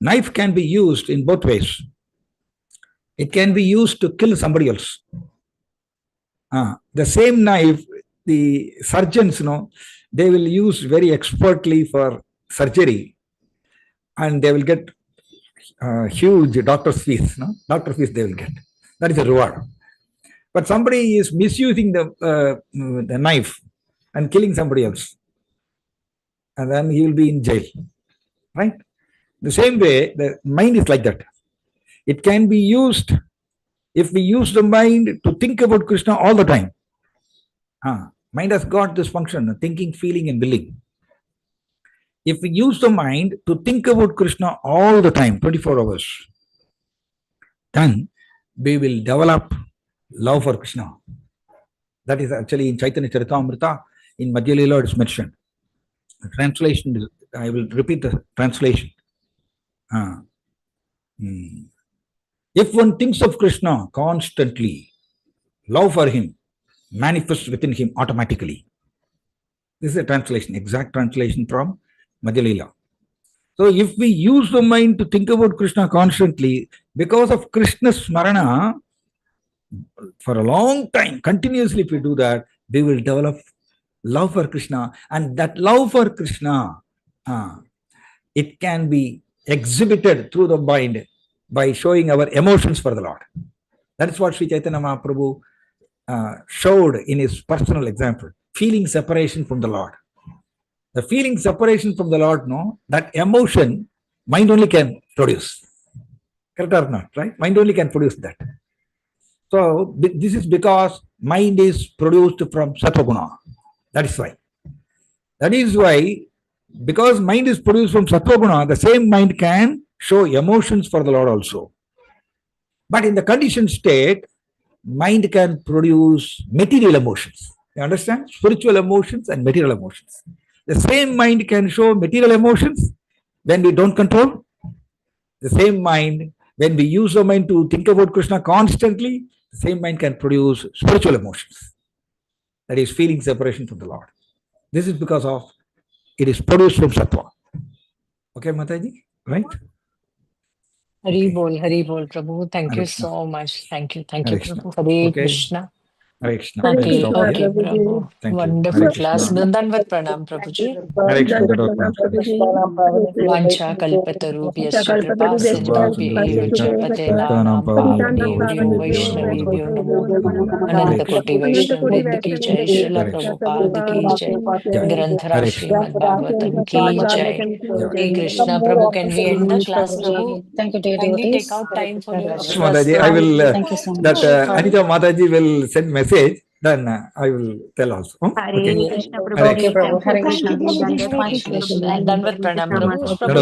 Knife can be used in both ways. It can be used to kill somebody else. The same knife, the surgeons, they will use very expertly for surgery, and they will get huge doctor's fees. Doctor fees they will get. That is a reward. But somebody is misusing the knife and killing somebody else, and then he will be in jail, right? The same way, the mind is like that. It can be used if we use the mind to think about Krishna all the time. Mind has got this function, thinking, feeling, and willing. If we use the mind to think about Krishna all the time, 24 hours, then we will develop love for Krishna. That is actually in Chaitanya Charitamrita, in Madhya Leela it is mentioned. The translation is, I will repeat the translation. If one thinks of Krishna constantly, love for him manifests within him automatically. This is a translation, exact translation from Madhya Leela. So if we use the mind to think about Krishna constantly, because of Krishna's smarana, for a long time, continuously, if we do that, we will develop love for Krishna. And that love for Krishna, it can be exhibited through the mind by showing our emotions for the Lord. That is what Sri Chaitanya Mahaprabhu showed in his personal example, feeling separation from the Lord. The feeling separation from the Lord, no, that emotion, mind only can produce. Correct or not, right? Mind only can produce that. So this is because mind is produced from Sattva Guna. That is why. That is why, because mind is produced from Sattva Guna, the same mind can show emotions for the Lord also. But in the conditioned state, mind can produce material emotions. You understand? Spiritual emotions and material emotions. The same mind can show material emotions when we don't control. The same mind, when we use the mind to think about Krishna constantly, the same mind can produce spiritual emotions. That is feeling separation from the Lord. This is because of it is produced from Sattva. Okay, Mataji? Right? Hari Okay. Bol, Prabhu. Thank Hare you Krishna. so much. Thank you, Hare Prabhu. Krishna. Hare Okay. Krishna. Hare Krishna. Hare We'll Okay, stop Krishna, okay, here. Prabhuji. Prabhu. Thank you. Wonderful Hare class. Krishna. Dandavat Pranam, Prabhuji. Hare Krishna. Dandavat Jadot Pranam, Prabhuji. Hare Vancha Krishna. kalpatarubhyascha kripa Sarva sindhubhyo Sindhubhyo cha Cha patinam Patitanam pavanebhyo Pavanebhyo Namo vaishnavebhyo Namo namo Namo. namo Hare Ananta Koti Krishna. Vaishnav Anantapuri Vrinda ki Vaishnav jai, Vrinda Srila Hare ki Krishna. Prabhupada ki Prabhupada jai, ki Jai. jai. Granthara Hare Krishna. Srimad Bhagavatam ki Srimad jai. Bhagavatam ki Jai. Hare jai. Krishna. Prabhu, can we So end the much, class, Prabhuji. Prabhu? Thank you, dear Kindly take devotees. out time for your Yes, Shwas Mataji, I will Prabhu. Thank you so that much. Anita Mataji will send message. Then I will tell also. Okay. Hare Krishna Hare Okay, Prabhuji. Krishna. Prabhu. Thank you, Hare thank Krishna. you. Hare Dandavat Krishna. Prabhuji. Dandavat Thank you Pranam, so much. Prabhu. Jadot